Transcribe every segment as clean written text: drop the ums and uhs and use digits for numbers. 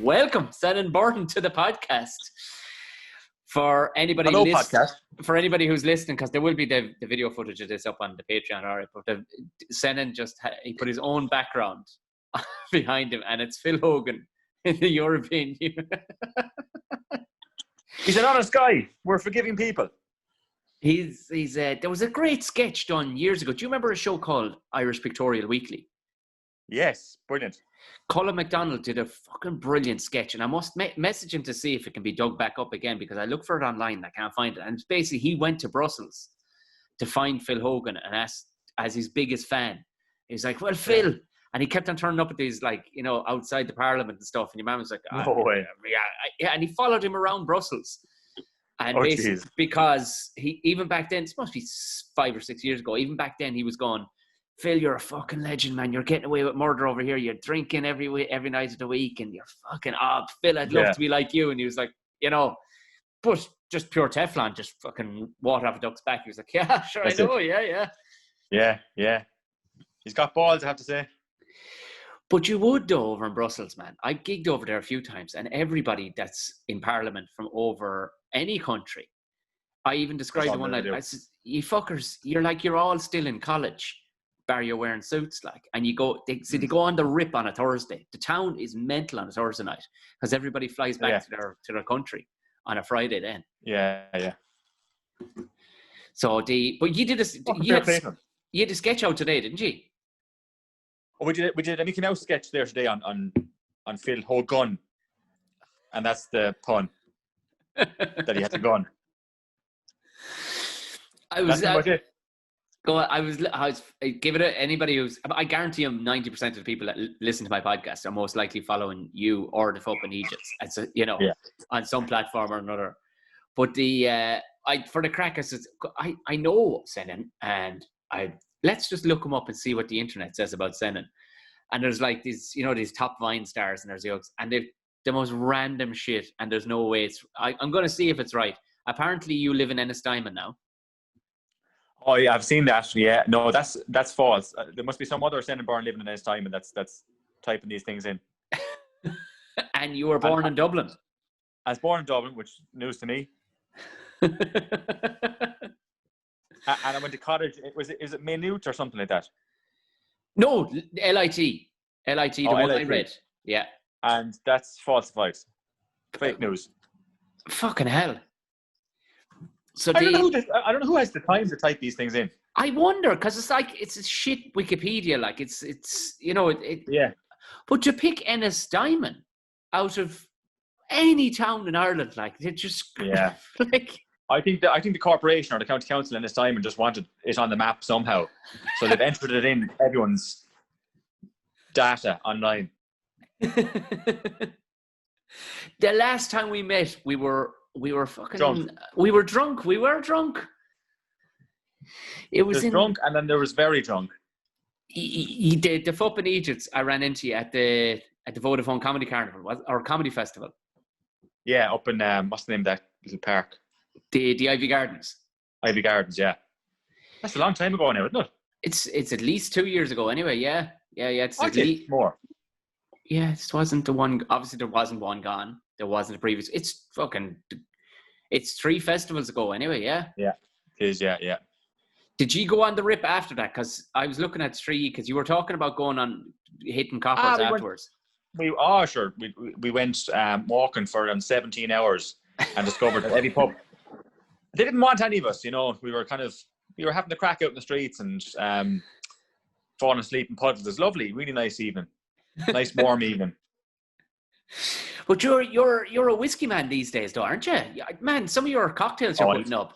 welcome Senan Byrne to the podcast. For anybody for anybody who's listening, because there will be the video footage of this up on the Patreon, all right, but Senan he put his own background behind him, and it's Phil Hogan in the European Union. He's an honest guy. We're forgiving people. He's there was a great sketch done years ago. Do you remember a show called Irish Pictorial Weekly? Yes, brilliant. Colin McDonald did a fucking brilliant sketch, and I must message him to see if it can be dug back up again, because I look for it online and I can't find it. And it's basically, he went to Brussels to find Phil Hogan and asked, as his biggest fan, he's like, well, Phil, and he kept on turning up at these, like, you know, outside the Parliament and stuff, and your man was like, no way. Yeah, and he followed him around Brussels. And basically, because he, even back then, this must be 5 or 6 years ago, even back then he was going, Phil, you're a fucking legend, man. You're getting away with murder over here. You're drinking every night of the week, and you're fucking, Phil, I'd love to be like you. And he was like, you know, but just pure Teflon, just fucking water off a duck's back. He was like, yeah, sure, I know, yeah. He's got balls, I have to say. But you would, though, over in Brussels, man. I gigged over there a few times, and everybody that's in Parliament from over any country, I even described the one night, I said, you fuckers, you're all still in college. You're wearing suits, like, and you go, they go on the rip on a Thursday. The town is mental on a Thursday night because everybody flies back to their country on a Friday then. Yeah. So but you did this. You had a sketch out today, didn't you? Oh, we did a Mickey Mouse sketch there today on Phil Hogan, and that's the pun that he had the gun. I was giving it anybody I guarantee you 90% of the people that listen to my podcast are most likely following you or the Fupin Ejits, on some platform or another. But for the crack, I know Senan, and let's just look him up and see what the internet says about Senan. And there's like these, these top Vine stars, and there's jokes, and they've the most random shit, and there's no way I'm going to see if it's right. Apparently you live in Ennistimon now. Oh yeah, I've seen that. Yeah, no, that's false. There must be some other Senan Byrne living in his time, and that's typing these things in. And you were born in Dublin. I was born in Dublin, which is news to me. And I went to college. Is it Maynooth or something like that? No, LIT, the one I read. Yeah, and that's falsified. Fake news. Fucking hell. So I don't know who has the time to type these things in. I wonder, because it's like, it's a shit Wikipedia, like it's yeah. But to pick Ennistimon out of any town in Ireland, like, they just like. I think the corporation or the county council in Ennistimon just wanted it on the map somehow, so they've entered it in everyone's data online. The last time we met, we were fucking drunk. We were drunk. It was drunk, and then there was very drunk. The Fupin Ejits I ran into you at the Vodafone Comedy Carnival or Comedy Festival. Yeah, up in what's the name of that little park? The Ivy Gardens. Ivy Gardens, yeah. That's a long time ago now, isn't it? It's at least 2 years ago anyway. Yeah. It's at least more. Yeah, this wasn't the one. Obviously, there wasn't one gone. There wasn't a previous. It's 3 festivals ago anyway. Yeah. Yeah, it is. Yeah. Did you go on the rip after that? Because I was looking at 3, because you were talking about going on hitting coppers afterwards. We went walking for 17 hours and discovered that every pub. They didn't want any of us, We were having the crack out in the streets and falling asleep in puddles. It was lovely, really nice evening. Nice warm evening. But you're a whiskey man these days, though, aren't you? Man, some of your cocktails you're putting up.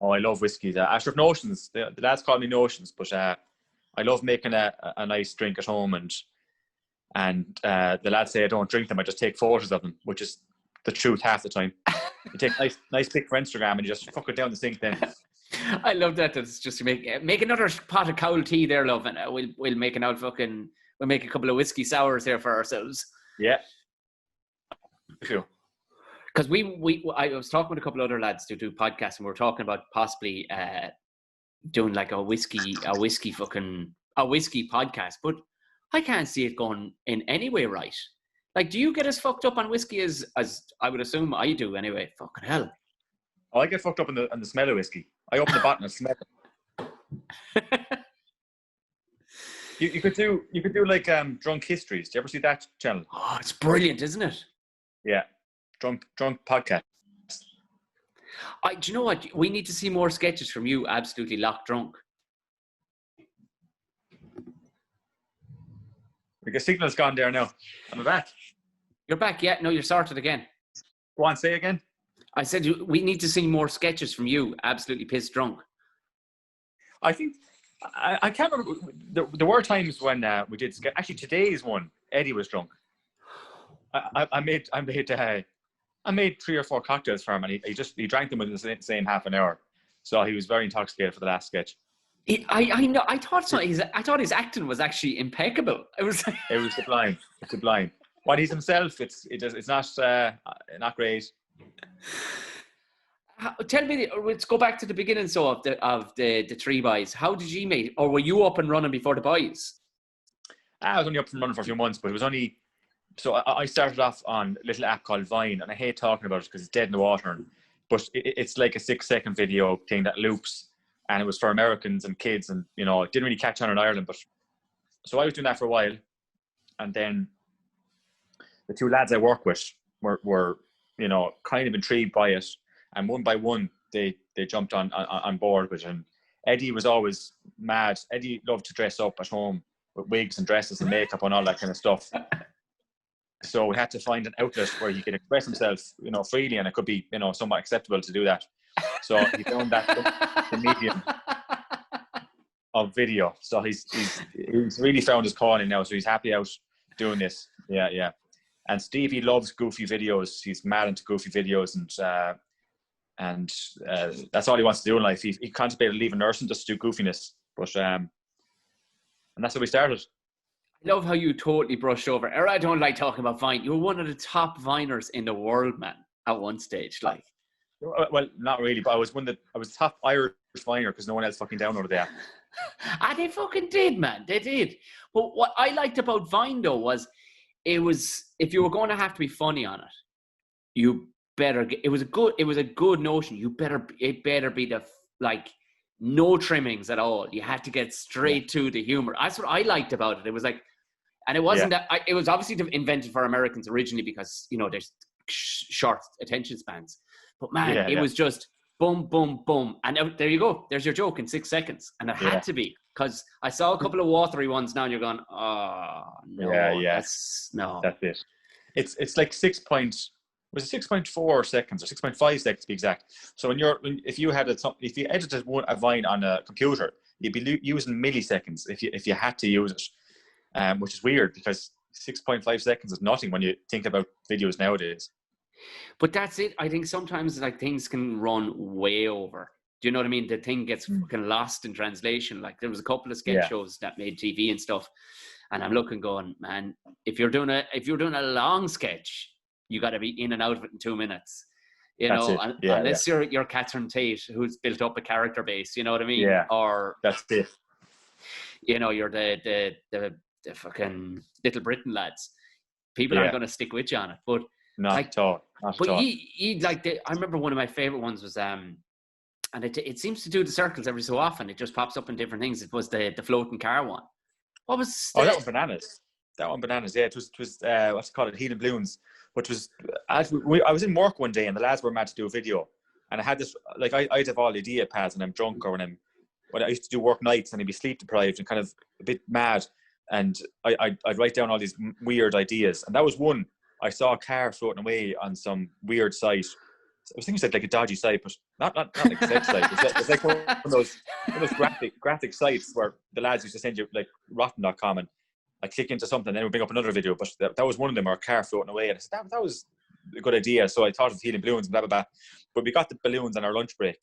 Oh, I love whiskey. After Notions, the lads call me Notions, but I love making a nice drink at home, and the lads say I don't drink them. I just take photos of them, which is the truth half the time. You take nice pic for Instagram, and you just fuck it down the sink then. I love that. It's just to make another pot of cowl tea there, love, and we'll make we'll make a couple of whiskey sours here for ourselves. Yeah. Sure. Because I was talking with a couple of other lads to do podcasts, and we were talking about possibly doing like a whiskey podcast, but I can't see it going in any way right. Like, do you get as fucked up on whiskey as I would assume I do anyway? Fucking hell. Oh, I get fucked up on the smell of whiskey. I open the bottle and smell it. You could do like drunk histories. Do you ever see that channel? Oh, it's brilliant, isn't it? Yeah, drunk podcast. Do you know what? We need to see more sketches from you. Absolutely locked drunk. Because signal's gone there now. I'm back. You're back, yeah? No, you're sorted again. Go on, say again. I said we need to see more sketches from you. Absolutely pissed drunk. I think I can't remember. There were times when we did. Actually, today's one, Eddie was drunk. I made 3 or 4 cocktails for him, and he drank them within the same half an hour. So he was very intoxicated for the last sketch. I know. I thought his acting was actually impeccable. It was sublime. It's sublime. What he's himself, it's not great. Tell me, let's go back to the beginning. So of the three boys, how did you meet, or were you up and running before the boys? I was only up and running for a few months, but it was only. So I started off on a little app called Vine, and I hate talking about it because it's dead in the water. But it's like a 6-second video thing that loops, and it was for Americans and kids, and it didn't really catch on in Ireland. But so I was doing that for a while, and then the 2 lads I work with were kind of intrigued by it, and one by one they jumped on board with it. And Eddie was always mad. Eddie loved to dress up at home with wigs and dresses and makeup and all that kind of stuff. So we had to find an outlet where he could express himself, freely, and it could be, somewhat acceptable to do that. So he found that the medium of video. So he's really found his calling now. So he's happy out doing this. Yeah. And Stevie loves goofy videos. He's mad into goofy videos, and that's all he wants to do in life. He contemplated leaving nursing just to do goofiness, but and that's how we started. I love how you totally brushed over. Or I don't like talking about Vine. You were one of the top Viners in the world, man, at one stage. Like, well, not really, but I was top Irish Viner because no one else fucking downloaded the app. They fucking did, man. They did. But what I liked about Vine though was, if you were going to have to be funny on it, you better. It was a good notion. It better be no trimmings at all. You had to get straight to the humor. That's what I liked about it. It was like, and it wasn't that. It was obviously invented for Americans originally because there's short attention spans. But man, it was just boom, boom, boom, and there you go. There's your joke in 6 seconds, and it had to be because I saw a couple of watery ones now, and you're going, oh no, that's it. It's like 6.4 seconds or 6.5 seconds to be exact. So if you edited a Vine on a computer, you'd be using milliseconds if you had to use it, which is weird because 6.5 seconds is nothing when you think about videos nowadays. But that's it. I think sometimes things can run way over. Do you know what I mean? The thing gets fucking lost in translation. Like there was a couple of sketch shows that made TV and stuff, and I'm looking going, man, if you're doing a long sketch, you got to be in and out of it in 2 minutes, unless you're Catherine Tate, who's built up a character base, you know what I mean? Yeah. Or that's it. You're the fucking Little Britain lads. People aren't going to stick with you on it, but not at all. But I remember one of my favorite ones was and it seems to do the circles every so often. It just pops up in different things. It was the floating car one. What was that one? Bananas. That one bananas. Yeah, it was what's it called? Heat and Balloons. Which was, I was in work one day and the lads were mad to do a video, and I had this, like I'd have all the idea pads and I'm drunk, or when I used to do work nights and I'd be sleep deprived and kind of a bit mad, and I'd write down all these weird ideas, and that was one. I saw a car floating away on some weird site. I was thinking it was like a dodgy site, but not like a sex site. It's like one of those graphic sites where the lads used to send you like rotten.com, and I click into something and then we bring up another video, but that was one of them, or a car floating away, and I said that was a good idea. So I thought of helium balloons and blah blah blah, but we got the balloons on our lunch break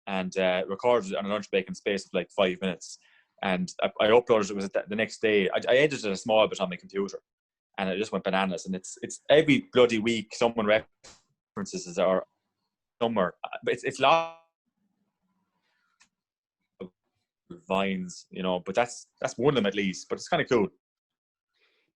and recorded it on a lunch break in space of like 5 minutes, and I uploaded it. Was the next day. I edited a small bit on my computer, and it just went bananas. And it's every bloody week someone references it or somewhere, but it's lots of Vines, but that's one of them at least. But it's kind of cool.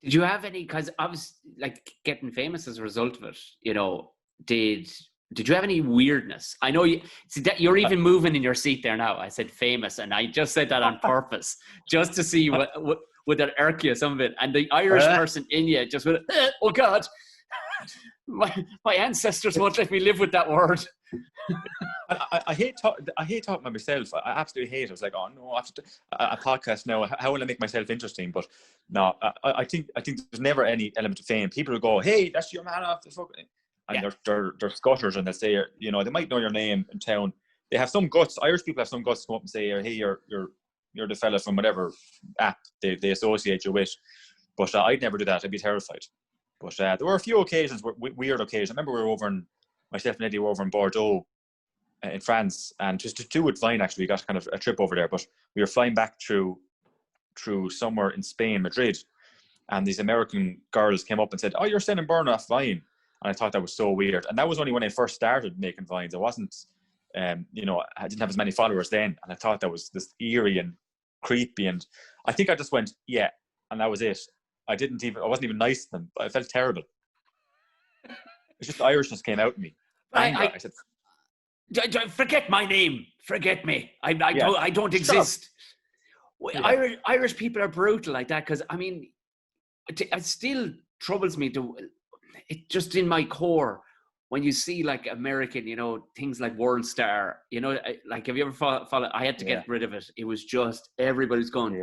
Did you have any, because I was like getting famous as a result of it, you know, did you have any weirdness? I know you see that you're even moving in your seat there now. I said famous, and I just said that on purpose, just to see what would that irk you some of it. And the Irish person in you just went, oh God, my ancestors won't let me live with that word. I hate talking about myself. I absolutely hate it. I was like, oh no, after a podcast now, how will I make myself interesting? But no, I think there's never any element of fame. People will go, hey, that's your man off the fucking, and they're scutters, and they say, you know, they might know your name in town. They have some guts. Irish people have some guts to come up and say, hey, you're the fella from whatever app they associate you with. But I'd never do that. I'd be terrified. But there were a few occasions, weird occasions. I remember myself and Eddie were over in Bordeaux in France, and just to do with Vine, actually, we got kind of a trip over there, but we were flying back through somewhere in Spain, Madrid, and these American girls came up and said, oh, you're Senan Byrne off Vine. And I thought that was so weird. And that was only when I first started making Vines. I wasn't, you know, I didn't have as many followers then, and I thought that was this eerie and creepy, and I think I just went, yeah, and that was it. I wasn't even nice to them, but I felt terrible. It's just the Irishness came out in me. I said, forget my name. Forget me. I don't exist. Yeah. Irish people are brutal like that, because I mean, it still troubles me it just in my core when you see like American, you know, things like World Star, you know, like have you ever followed? I had to get rid of it. It was just everybody's going,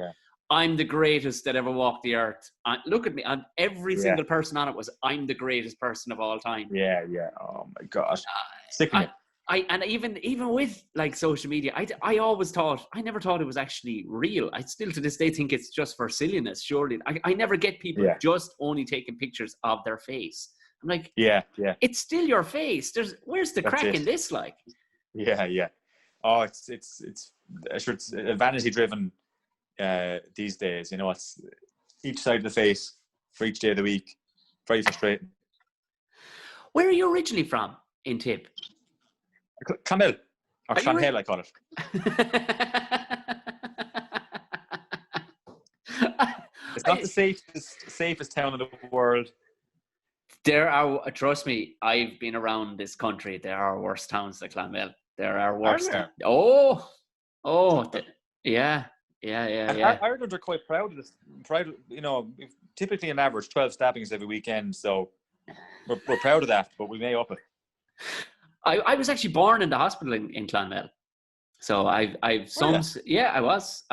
I'm the greatest that ever walked the earth. Look at me. And every single person on it was, I'm the greatest person of all time. Yeah. Oh my gosh. Sickening. And even with like social media, I always thought, I never thought it was actually real. I still to this day think it's just for silliness, surely. I never get people just only taking pictures of their face. I'm like, yeah. It's still your face. Where's the crack in this, like? Yeah. Oh, it's vanity driven these days. You know, it's each side of the face for each day of the week. Very frustrating. Where are you originally from in Tip? Clonmel, or Clonhill, I call it. It's not the safest town in the world. There are, trust me, I've been around this country. There are worse towns than Clonmel. There are worse. Yeah. Ireland are quite proud of this. You know, typically an average 12 stabbings every weekend, so we're proud of that, but we may up it. I was actually born in the hospital in Clonmel, so I've some. Yeah, I was.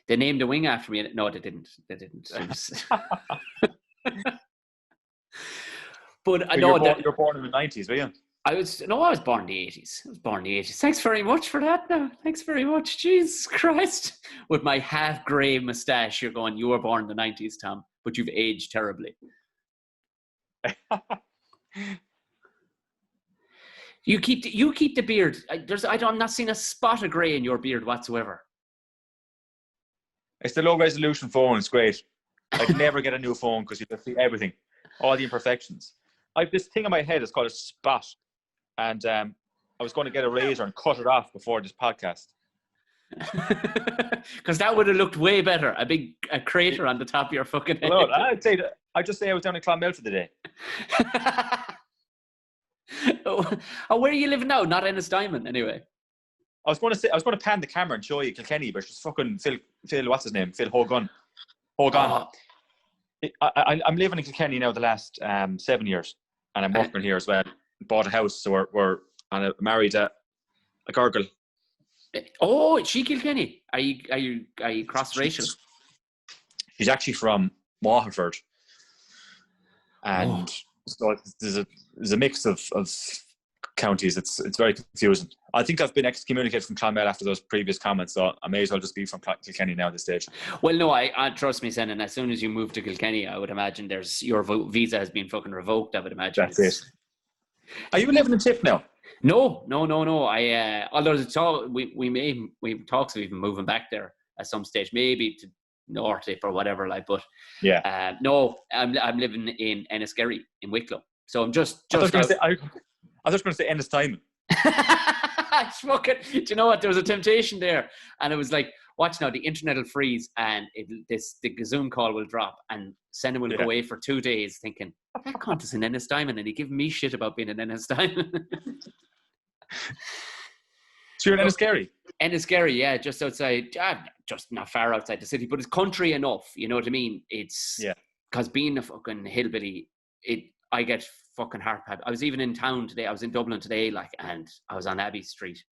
They named a wing after me. No, they didn't. But I know that you're born in the 90s, were you? I was born in the 80s. Thanks very much for that. No, thanks very much. Jesus Christ! With my half grey moustache, you're going. You were born in the 90s, Tom, but you've aged terribly. You keep the beard. I'm not seeing a spot of grey in your beard whatsoever. It's the low resolution phone. It's great. I can never get a new phone because you can see everything, all the imperfections. I have this thing on my head. It's called a spot, and I was going to get a razor and cut it off before this podcast. Because that would have looked way better. A crater on the top of your fucking head. Well, I'd just say I was down in Clonmel for the day. Oh, where are you living now? Not Ennisdiamond, anyway. I was going to pan the camera and show you Kilkenny, but it's just fucking Phil. What's his name? Phil Hogan. Oh. I'm living in Kilkenny now the last 7 years, and I'm working here as well. Bought a house, so we're married a girl. Oh, is she Kilkenny? Are you cross racial? She's actually from Waterford, and so there's a mix of counties. It's very confusing. I think I've been excommunicated from Clonmel after those previous comments, so I may as well just be from Kilkenny now at this stage. Well, no, I trust me, Senan. As soon as you move to Kilkenny, I would imagine your visa has been fucking revoked. I would imagine. That's it. Are you living in Tip now? No. Although it's all, we talks of even moving back there at some stage, maybe to North Tip or whatever. Like, but no, I'm living in Enniskerry in Wicklow. So I'm just. I was just going to say Ennisdiamond. Do you know what? There was a temptation there, and it was like, watch now, the internet will freeze and the Zoom call will drop and Senan will go away for 2 days thinking, that cunt is an Ennis Diamond and he giving me shit about being an Ennis Diamond. So you're in Enniskerry? Enniskerry, yeah, just outside, just not far outside the city, but it's country enough, you know what I mean? It's, because being a fucking hillbilly, I get fucking heart palpitations. I was even in town today, I was in Dublin today, like, and I was on Abbey Street.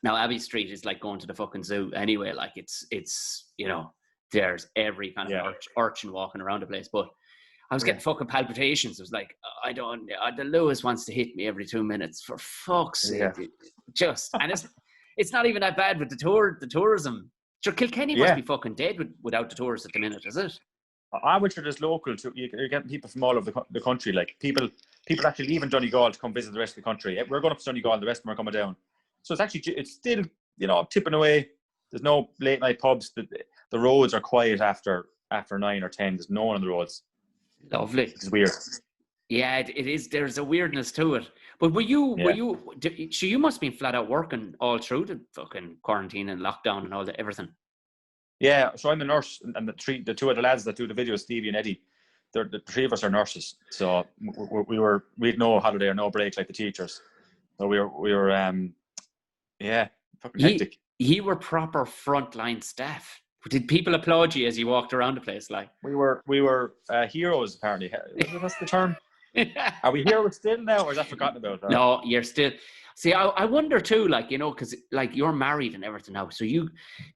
Now, Abbey Street is like going to the fucking zoo anyway, like, it's you know, there's every kind of urchin walking around the place, but I was getting fucking palpitations. It was like, the Lewis wants to hit me every 2 minutes. For fuck's sake. And it's not even that bad with the tourism. Sure, Kilkenny must be fucking dead without the tourists at the minute, is it? I would sure there's local, you're getting people from all over the country. Like people actually leaving Donegal to come visit the rest of the country. We're going up to Donegal, the rest of them are coming down. So it's still, you know, tipping away. There's no late night pubs. The roads are quiet after 9 or 10. There's no one on the roads. Lovely. It's weird. Yeah, it is. There's a weirdness to it. But so you must have been flat out working all through the fucking quarantine and lockdown and all everything. Yeah, so I'm a nurse, and the two of the lads that do the videos, Stevie and Eddie, the three of us are nurses. So we had no holiday or no break like the teachers. So we were fucking hectic. You were proper frontline staff. Did people applaud you as you walked around the place? Like we were heroes, apparently. What's the term? Are we heroes still now, or is that forgotten about? No, you're still. See, I wonder too, like, you know, because like you're married and everything now. So do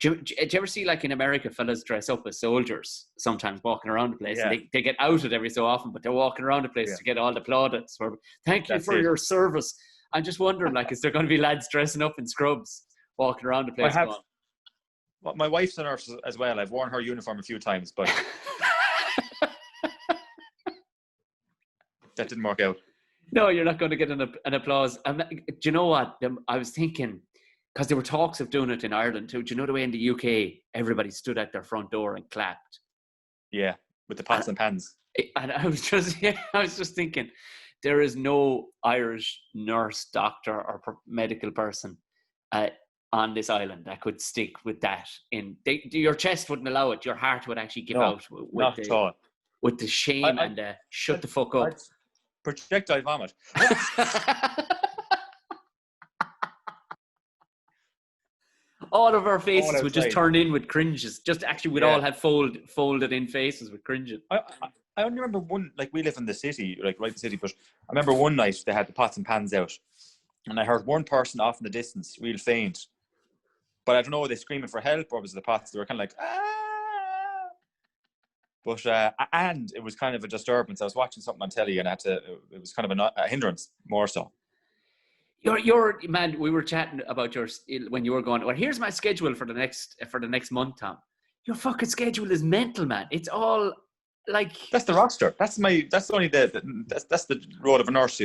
you ever see, like, in America, fellas dress up as soldiers sometimes walking around the place? Yeah. And they get outed every so often, but they're walking around the place to get all the plaudits for thank you for your service. I'm just wondering, like, is there going to be lads dressing up in scrubs walking around the place? Well, my wife's a nurse as well. I've worn her uniform a few times, but that didn't work out. No, you're not going to get an applause. Do you know what? I was thinking, because there were talks of doing it in Ireland too. Do you know the way in the UK, everybody stood at their front door and clapped? Yeah, with the pots and pans. And I was just thinking, there is no Irish nurse, doctor, or medical person on this island that could stick with that. Your chest wouldn't allow it. Your heart would actually give out with the shame and shut the fuck up. Projectile vomit. All of our faces would just turn in with cringes. We'd all have folded in faces with cringing. I only remember one, like, we live in the city, like right in the city, but I remember one night they had the pots and pans out, and I heard one person off in the distance, real faint. But I don't know, were they screaming for help, or was it the pots? They were kind of like, ah! But, and it was kind of a disturbance. I was watching something on telly and it was kind of a hindrance, more so. Your man, we were chatting about when you were going, well, here's my schedule for the next month, Tom. Your fucking schedule is mental, man. It's all like... That's the roster. That's the road of a nurse.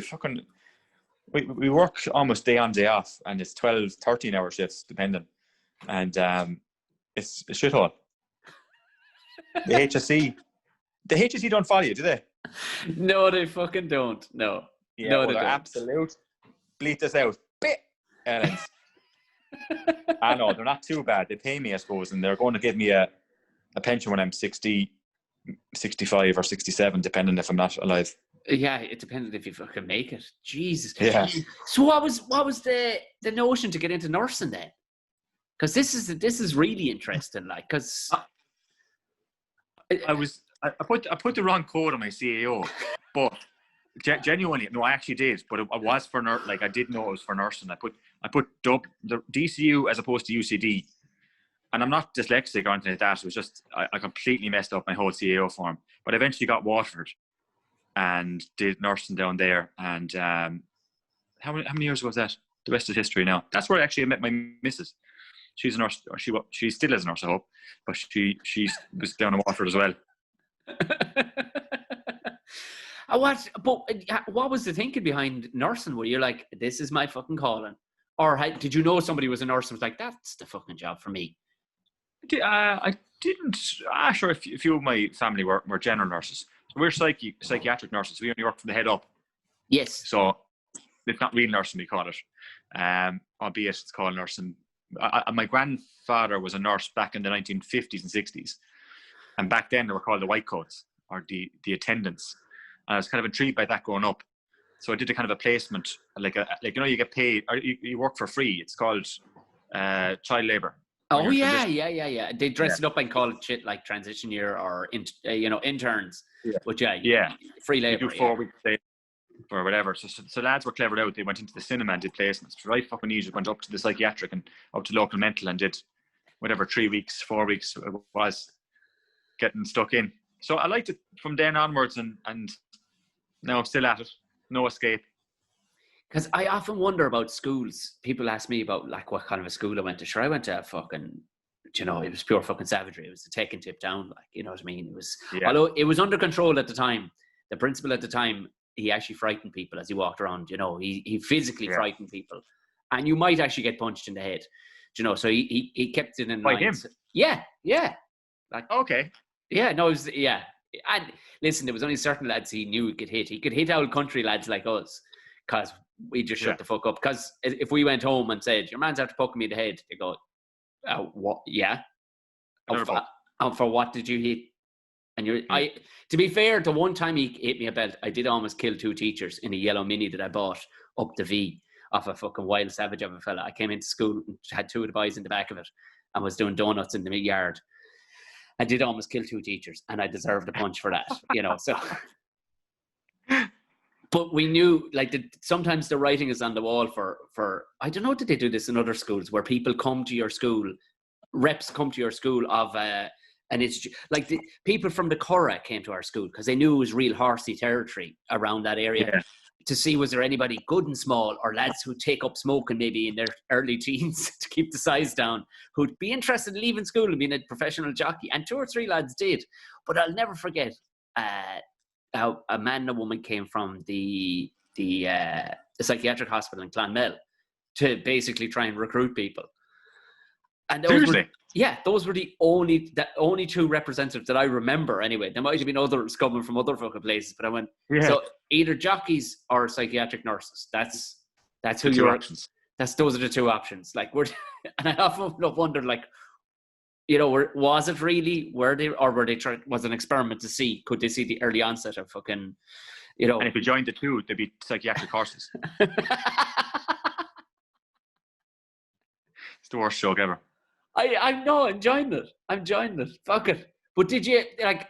We work almost day on, day off, and it's 12, 13 hour shifts, depending. And it's a shithole. The HSE don't follow you, do they? No, they fucking don't. No. Yeah, no, well, they they're don't. Absolute. Bleat this out. Bit. I know, they're not too bad. They pay me, I suppose, and they're going to give me a pension when I'm 60, 65 or 67, depending if I'm not alive. Yeah, it depends if you fucking make it. Jesus. Yeah. So what was the notion to get into nursing then? Because this is really interesting, like, because I put the wrong code on my CAO, but genuinely, no, I actually did. But it was for like, I did know it was for nursing. I put the DCU as opposed to UCD, and I'm not dyslexic or anything like that. It was just I completely messed up my whole CAO form. But I eventually got Waterford and did nursing down there. And how many years ago was that? The rest is history now. That's where I actually met my missus. She's a nurse, or she still is a nurse, I hope, but she was down in Waterford as well. What was the thinking behind nursing? Were you like, this is my fucking calling? Or did you know somebody was a nurse and was like, that's the fucking job for me? I didn't. Sure, a few of my family were general nurses. So we're psychiatric nurses. We only work from the head up. Yes. So it's not real nursing, we call it. Albeit it's called nursing my grandfather was a nurse back in the 1950s and 60s. And back then they were called the white coats, or the attendants. And I was kind of intrigued by that growing up. So I did a kind of a placement, like you get paid, or you work for free. It's called child labor. Oh yeah. They dress it up and call it shit like transition year or interns. Yeah. But free labor. You do 4 weeks or whatever. So lads were clevered out. They went into the cinema and did placements. So I fucking Egypt went up to the psychiatric and up to local mental and did whatever 3 weeks, 4 weeks it was, getting stuck in. So I liked it from then onwards, and now I'm still at it. No escape. Because I often wonder about schools. People ask me about like what kind of a school I went to. Sure, I went to a fucking, it was pure fucking savagery. It was the take and tip down, like, you know what I mean? It was, although it was under control at the time. The principal at the time, he actually frightened people as he walked around. He physically frightened people, and you might actually get punched in the head. So he kept it in mind. Him? Yeah. Like, okay. Yeah, no, it was, yeah. And listen, there was only certain lads he knew he could hit. He could hit old country lads like us, because we just shut the fuck up. Because if we went home and said, your man's after poking me in the head, they go, what? Yeah. And for what did you hit? And to be fair, the one time he hit me a belt, I did almost kill 2 teachers in a yellow Mini that I bought up the V off a fucking wild savage of a fella. I came into school and had 2 of the boys in the back of it and was doing donuts in the yard. I did almost kill 2 teachers, and I deserved a punch for that, so. But we knew, like, sometimes the writing is on the wall for I don't know, did they do this in other schools where people come to your school, reps come to your school of an institute. Like, the people from the Curragh came to our school because they knew it was real horsey territory around that area. To see was there anybody good and small, or lads who take up smoking maybe in their early teens to keep the size down, who'd be interested in leaving school and being a professional jockey. And 2 or 3 lads did. But I'll never forget how a man and a woman came from the psychiatric hospital in Clonmel to basically try and recruit people. And those were the only 2 representatives that I remember anyway. There might have been others coming from other fucking places, but I went, so either jockeys or psychiatric nurses. That's who you are. Those are the 2 options. Like, and I often wondered, like, was it really, were they trying, was it an experiment to see, could they see the early onset of fucking, And if you joined the 2, they'd be psychiatric horses. It's the worst joke ever. I'm enjoying it. Fuck it. But did you, like,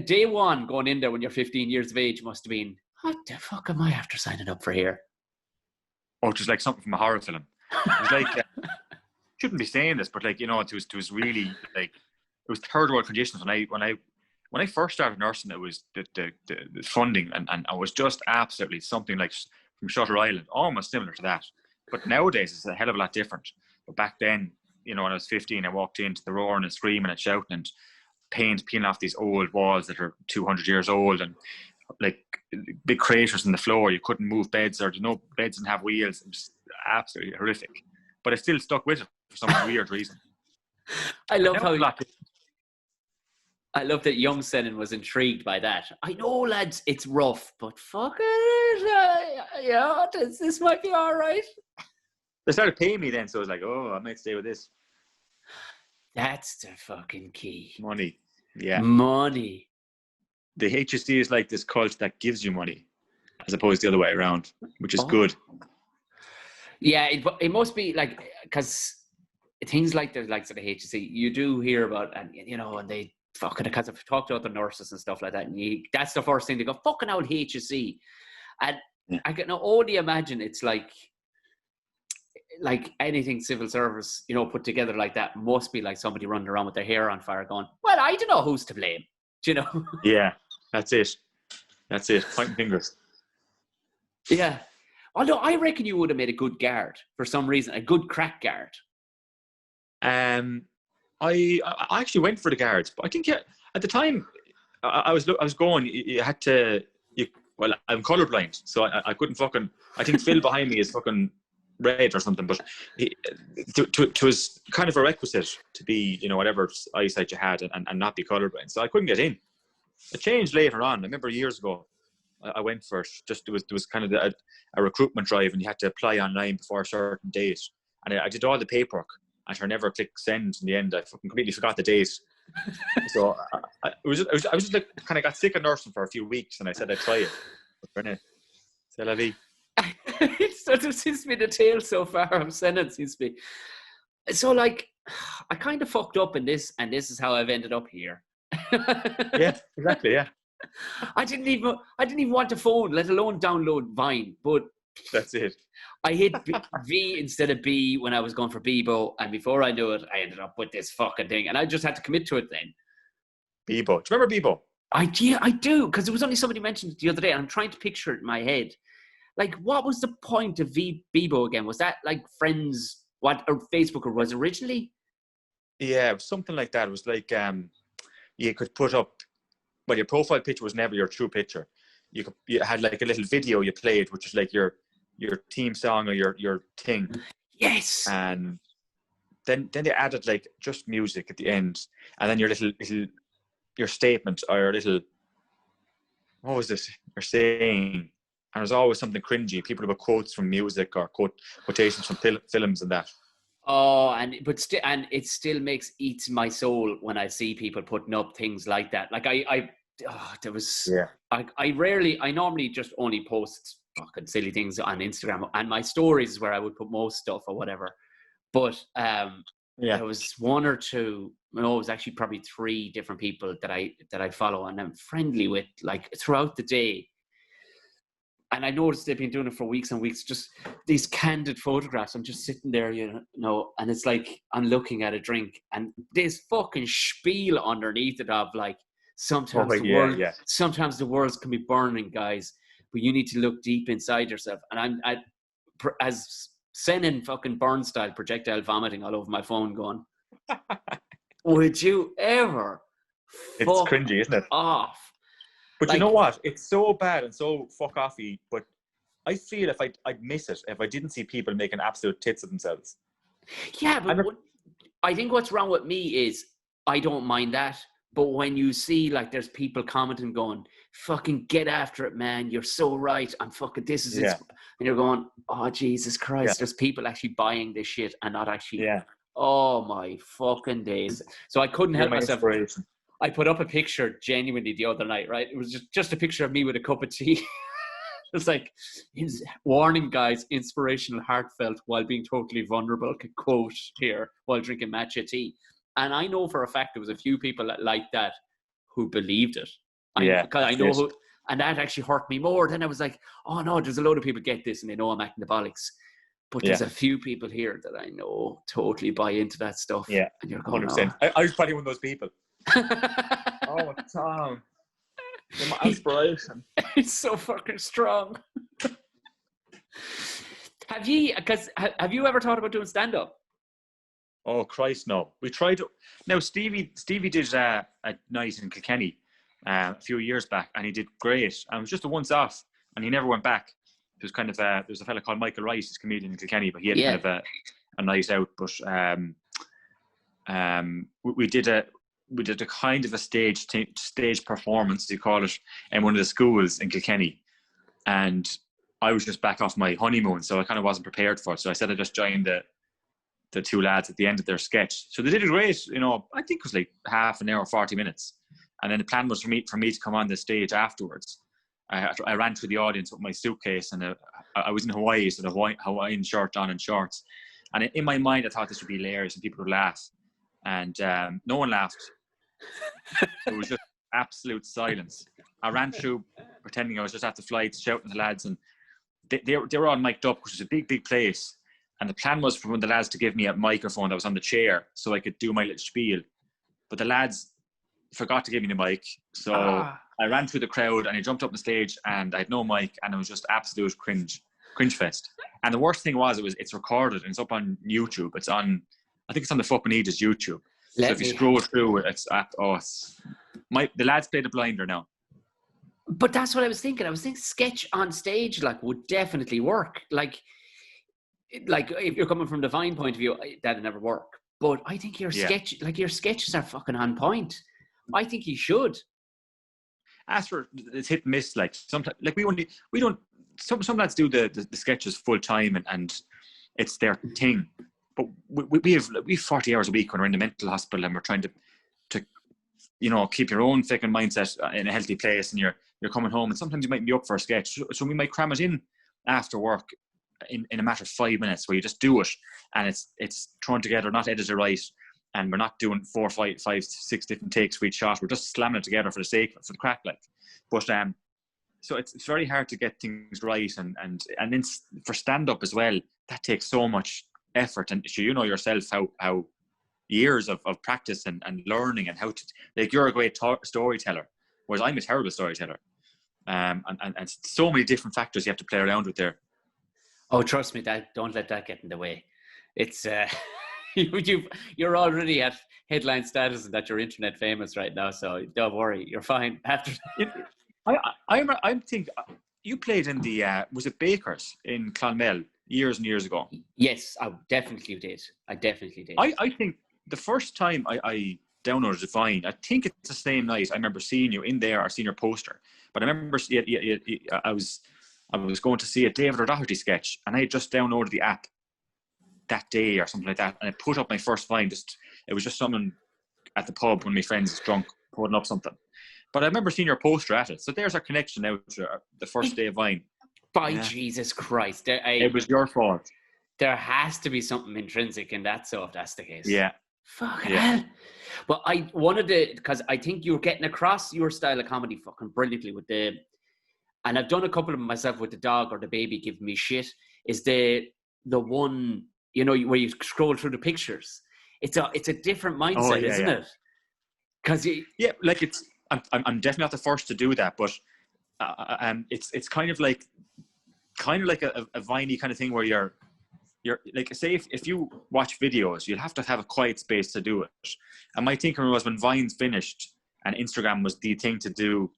day one going in there when you're 15 years of age must have been, what the fuck am I after signing up for here? Oh, just like something from a horror film. It was like, shouldn't be saying this, but like, it was really like, it was third world conditions. When I first started nursing, it was the funding and it was just absolutely something like from Shutter Island, almost similar to that. But nowadays it's a hell of a lot different. But back then, when I was 15, I walked into the roaring and screaming and shouting and paint peeling off these old walls that are 200 years old and like big craters in the floor. You couldn't move beds, or no beds didn't have wheels. It was absolutely horrific. But I still stuck with it for some weird reason. I love that young Senan was intrigued by that. I know, lads, it's rough, but fuck it, this might be all right. They started paying me then, so I was like, I might stay with this. That's the fucking key. Money. Yeah. Money. The HSC is like this cult that gives you money, as opposed to the other way around, which is good. Yeah, it must be like, because things like the likes of the HSC, you do hear about, and and they fucking, because I've talked to other nurses and stuff like that, and that's the first thing they go, fucking out HSC. And I can only imagine it's like anything civil service, put together like that must be like somebody running around with their hair on fire going, well, I don't know who's to blame. Yeah, that's it. Pointing fingers. Yeah. Although I reckon you would have made a good guard for some reason, a good crack guard. I actually went for the guards, but I think at the time I was going. You had to. Well, I'm colorblind, so I couldn't fucking. I think Phil behind me is fucking red or something, but it was kind of a requisite to be, whatever eyesight you had and not be colorblind. So I couldn't get in. It changed later on. I remember years ago, I went for it. Just there was kind of a recruitment drive, and you had to apply online before a certain date. And I did all the paperwork, and I never clicked send in the end. I fucking completely forgot the date. So I was just like, kind of got sick of nursing for a few weeks, and I said I'd try it. C'est la vie. It seems to be the tale so far of Senan, seems to be. So like, I kind of fucked up in this, and this is how I've ended up here. Yeah, exactly. Yeah. I didn't even want a phone, let alone download Vine. But that's it. I hit V instead of B when I was going for Bebo, and before I knew it, I ended up with this fucking thing, and I just had to commit to it then. Bebo, do you remember Bebo? I do, because there was only somebody mentioned it the other day, and I'm trying to picture it in my head. Like, what was the point of Bebo again? Was that like Friends, or Facebook, or was it originally? Yeah, it was something like that. It was like you could put up, well, your profile picture was never your true picture. You had like a little video you played, which is like your theme song or your thing. Yes. And then they added like just music at the end, and then your little your statement or your little, what was this you're saying? And there's always something cringy. People with quotes from music or quotations from films and that. Oh, and it still eats my soul when I see people putting up things like that. Like I normally just only post fucking silly things on Instagram, and my stories is where I would put most stuff or whatever. But there was one or two, it was actually probably 3 different people that I follow and I'm friendly with, like, throughout the day. And I noticed they've been doing it for weeks and weeks, just these candid photographs. I'm just sitting there, and it's like I'm looking at a drink, and this fucking spiel underneath it of like, sometimes the world can be burning, guys, but you need to look deep inside yourself. And as Senan fucking Byrne style, projectile vomiting all over my phone, going, would you ever? It's cringy, isn't it? Off. But you know what? It's so bad and so fuck offy. But I feel if I'd miss it if I didn't see people making absolute tits of themselves. Yeah, but I think what's wrong with me is I don't mind that. But when you see like there's people commenting going, fucking get after it, man. You're so right. I'm fucking, this is it. And you're going, oh, Jesus Christ. There's people actually buying this shit and not actually. Yeah. Oh, my fucking days. So I couldn't help myself. I put up a picture genuinely the other night, right? It was just a picture of me with a cup of tea. It's like, warning, guys, inspirational, heartfelt, while being totally vulnerable, quote here, while drinking matcha tea. And I know for a fact there was a few people like that who believed it. Because I know who, and that actually hurt me more. Then I was like, oh no, there's a load of people get this and they know I'm acting the bollocks. But there's a few people here that I know totally buy into that stuff. Yeah, and you're going, 100%. I was probably one of those people. Oh, Tom. You're my inspiration. It's so fucking strong. Have you ever thought about doing stand-up? Oh, Christ, no. We tried. Now, Stevie did a night in Kilkenny a few years back, and he did great. And it was just a once-off, and he never went back. It was kind of there's a fella called Michael Rice, he's a comedian in Kilkenny, but he had kind of a night out. But we did a kind of a stage performance, you call it, in one of the schools in Kilkenny. And I was just back off my honeymoon, so I kind of wasn't prepared for it. So I said I just joined the 2 lads at the end of their sketch. So they did it great, I think it was like half an hour, 40 minutes. And then the plan was for me to come on the stage afterwards. I ran through the audience with my suitcase, and I was in Hawaii, so the Hawaiian shirt on and shorts. And in my mind, I thought this would be hilarious and people would laugh. And no one laughed. It was just absolute silence. I ran through pretending I was just at the flights, shouting to the lads, and they were all mic'd up, which is a big, big place. And the plan was for one of the lads to give me a microphone that was on the chair so I could do my little spiel. But the lads forgot to give me the mic. So I ran through the crowd and I jumped up on the stage and I had no mic, and it was just absolute cringe fest. And the worst thing was it's recorded and it's up on YouTube. I think it's on the Fupin Ejits YouTube. So if you scroll through it, the lads played a blinder now. But that's what I was thinking. I was thinking sketch on stage would definitely work. Like if you're coming from the Vine point of view, that'd never work. But I think your sketches are fucking on point. I think you should. As for it's hit and miss, sometimes some lads do the sketches full time and it's their thing. but we have 40 hours a week when we're in the mental hospital, and we're trying to keep your own fucking mindset in a healthy place, and you're coming home, and sometimes you might be up for a sketch, so we might cram it in after work in a matter of 5 minutes, where you just do it, and it's thrown together, not edited right, and we're not doing 4, 5, 6 different takes for each shot. We're just slamming it together for the crack, like. But so it's very hard to get things right, and then for stand up as well, that takes so much effort, and so yourself how years of practice and learning, and how to, like, you're a great storyteller, whereas I'm a terrible storyteller, and so many different factors you have to play around with there. Oh, trust me, don't let that get in the way. It's you're already at headline status and that you're internet famous right now, so don't worry, you're fine. After I think you played in the was it Bakers in Clonmel years and years ago? Yes, I definitely did. I think the first time I downloaded the Vine, I think it's the same night. I remember seeing you in there, or seeing your poster. But I remember I was going to see a David O'Doherty sketch, and I had just downloaded the app that day or something like that, and I put up my first Vine. It was just someone at the pub when my friends was drunk putting up something. But I remember seeing your poster at it. So there's our connection now to the first day of Vine. By Jesus Christ. It was your fault. There has to be something intrinsic in that, so if that's the case. Yeah. Fucking hell. But I wanted to, because I think you were getting across your style of comedy fucking brilliantly with and I've done a couple of them myself with the dog or the baby giving me shit, is the one, where you scroll through the pictures. It's a different mindset, isn't it? Because I'm definitely not the first to do that, but it's kind of like a Viney kind of thing, where you're like, say if you watch videos, you'll have to have a quiet space to do it. And my thinking was, when Vine's finished and Instagram was the thing to do,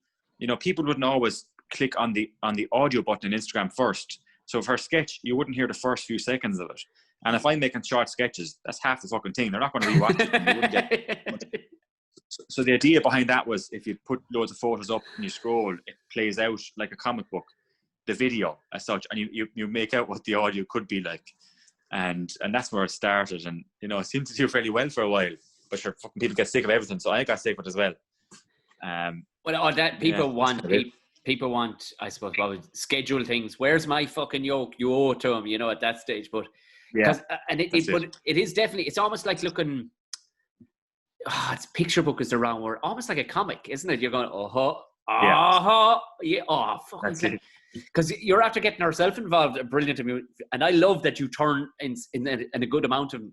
people wouldn't always click on the audio button in Instagram first. So for a sketch, you wouldn't hear the first few seconds of it. And if I'm making short sketches, that's half the fucking thing. They're not going to rewatch it. And you wouldn't get So the idea behind that was, if you put loads of photos up and you scroll, it plays out like a comic book, the video as such, and you make out what the audio could be like. And that's where it started, and it seemed to do fairly well for a while. But sure, fucking people get sick of everything, so I got sick of it as well. People want, I suppose, schedule things. Where's my fucking yoke? You owe to them, at that stage. But it is definitely, it's almost like looking. It's picture book is the wrong word. Almost like a comic, isn't it? You're going, fucking. Because you're after getting ourselves involved. Brilliant. And I love that you turn in a good amount of,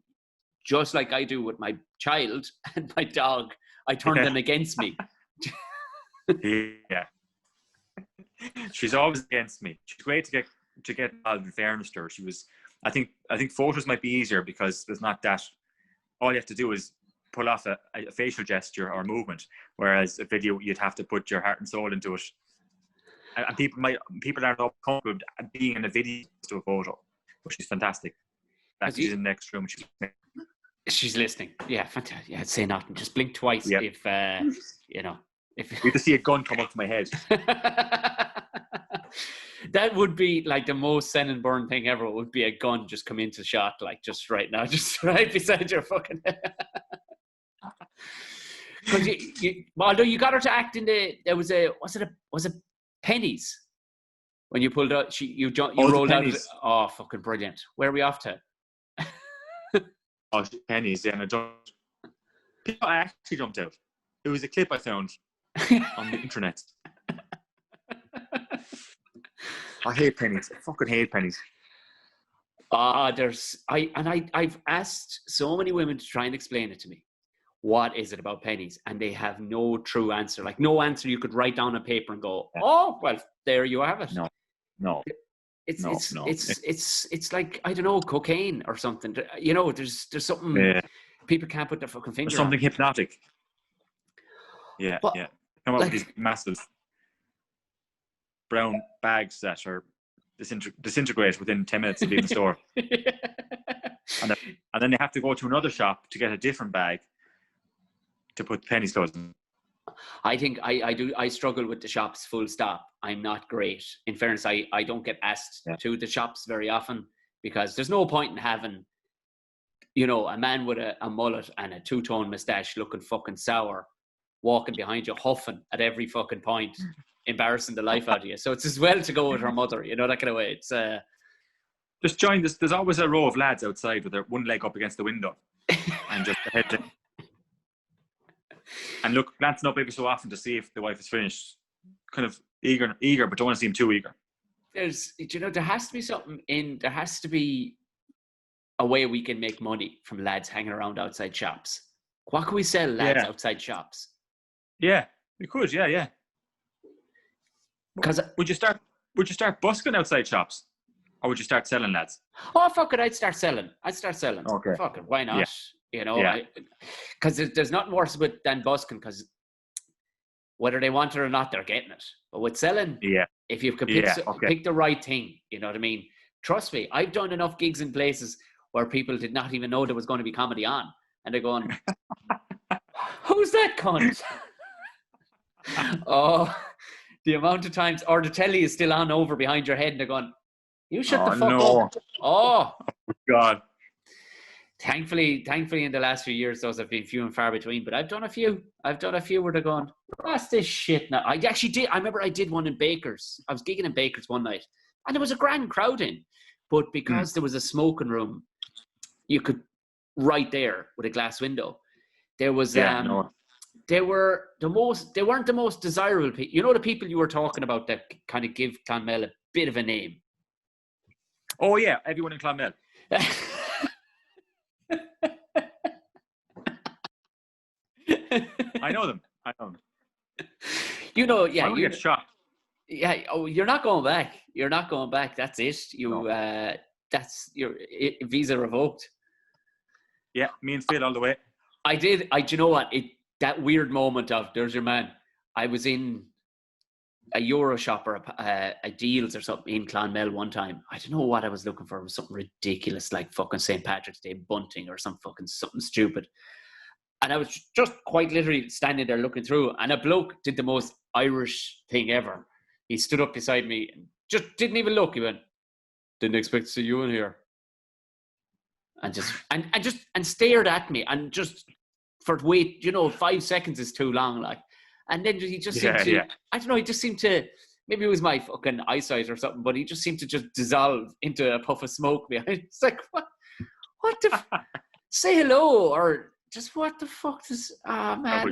just like I do with my child and my dog, I turn them against me. Yeah. She's always against me. She's great to get involved, in fairness to her. She was, I think photos might be easier, because there's not that, all you have to do is pull off a facial gesture or movement, whereas a video, you'd have to put your heart and soul into it. And people aren't comfortable being in a video to a photo, but she's fantastic. She's in the next room. She's listening. Yeah, fantastic. Yeah, I'd say nothing. Just blink twice if you have to see a gun come up to my head. That would be like the most Senan Byrne thing ever. It would be a gun just come into shot, like just right now, just right beside your fucking head. Because although you got her to act in was it Pennies? When you pulled out, you rolled out. Oh, fucking brilliant! Where are we off to? Pennies, yeah, and I actually jumped out. It was a clip I found on the internet. I hate pennies. I fucking hate pennies. I've asked so many women to try and explain it to me. What is it about pennies? And they have no true answer. Like, no answer you could write down on paper and go, oh, well, there you have it. No. It's like, I don't know, cocaine or something. There's something people can't put their fucking finger on. Something hypnotic. Yeah. Come up with these massive brown bags that are disintegrate within 10 minutes of leaving the store. And then they have to go to another shop to get a different bag to put pennies clothes in. I think I struggle with the shops, full stop. I'm not great. In fairness, I don't get asked to the shops very often, because there's no point in having you know, a man with a mullet and a two-tone moustache looking fucking sour, walking behind you, huffing at every fucking point, embarrassing the life out of you. So it's as well to go with her mother, you know, that kind of way. It's just join this. There's always a row of lads outside with their one leg up against the window and just head down. And look, glancing up every so often to see if the wife is finished. Kind of eager, but don't want to seem too eager. There has to be there has to be a way we can make money from lads hanging around outside shops. What can we sell lads outside shops? Yeah, we could. Yeah. Because would you start busking outside shops, or would you start selling lads? Oh fuck it, I'd start selling. Okay. Fuck it, why not? Yeah. You know, because there's nothing worse than busking. Because whether they want it or not, they're getting it. But with selling, if you can pick the right thing, you know what I mean. Trust me, I've done enough gigs in places where people did not even know there was going to be comedy on. And they're going, who's that cunt? Oh, the amount of times, or the telly is still on over behind your head and they're going, you shut the fuck up. Oh, God. Thankfully, in the last few years, those have been few and far between, but I've done a few where they're going, what's this shit now? I actually did. I remember I did one in Baker's. I was gigging in Baker's one night and there was a grand crowd in, but because there was a smoking room, you could right there with a glass window. There was they weren't the most desirable people. You know, the people you were talking about that kind of give Clonmel a bit of a name. Oh yeah, everyone in Clonmel. I know them. You know, yeah. You get shot. Yeah. Oh, you're not going back. That's it. That's your visa revoked. Yeah, me and Phil all the way. I did. Do you know what? That weird moment of there's your man. I was in a Euro shop or a Deals or something in Clonmel one time. I don't know what I was looking for. It was something ridiculous like fucking St. Patrick's Day bunting or something stupid. And I was just quite literally standing there looking through, and a bloke did the most Irish thing ever. He stood up beside me and just didn't even look. He went, "Didn't expect to see you in here." And just stared at me, and just for 5 seconds is too long, like. And then he just seemed to, I don't know, he just seemed to, maybe it was my fucking eyesight or something, but he just seemed to just dissolve into a puff of smoke behind. It's like, what the, say hello, or just what the fuck does, man.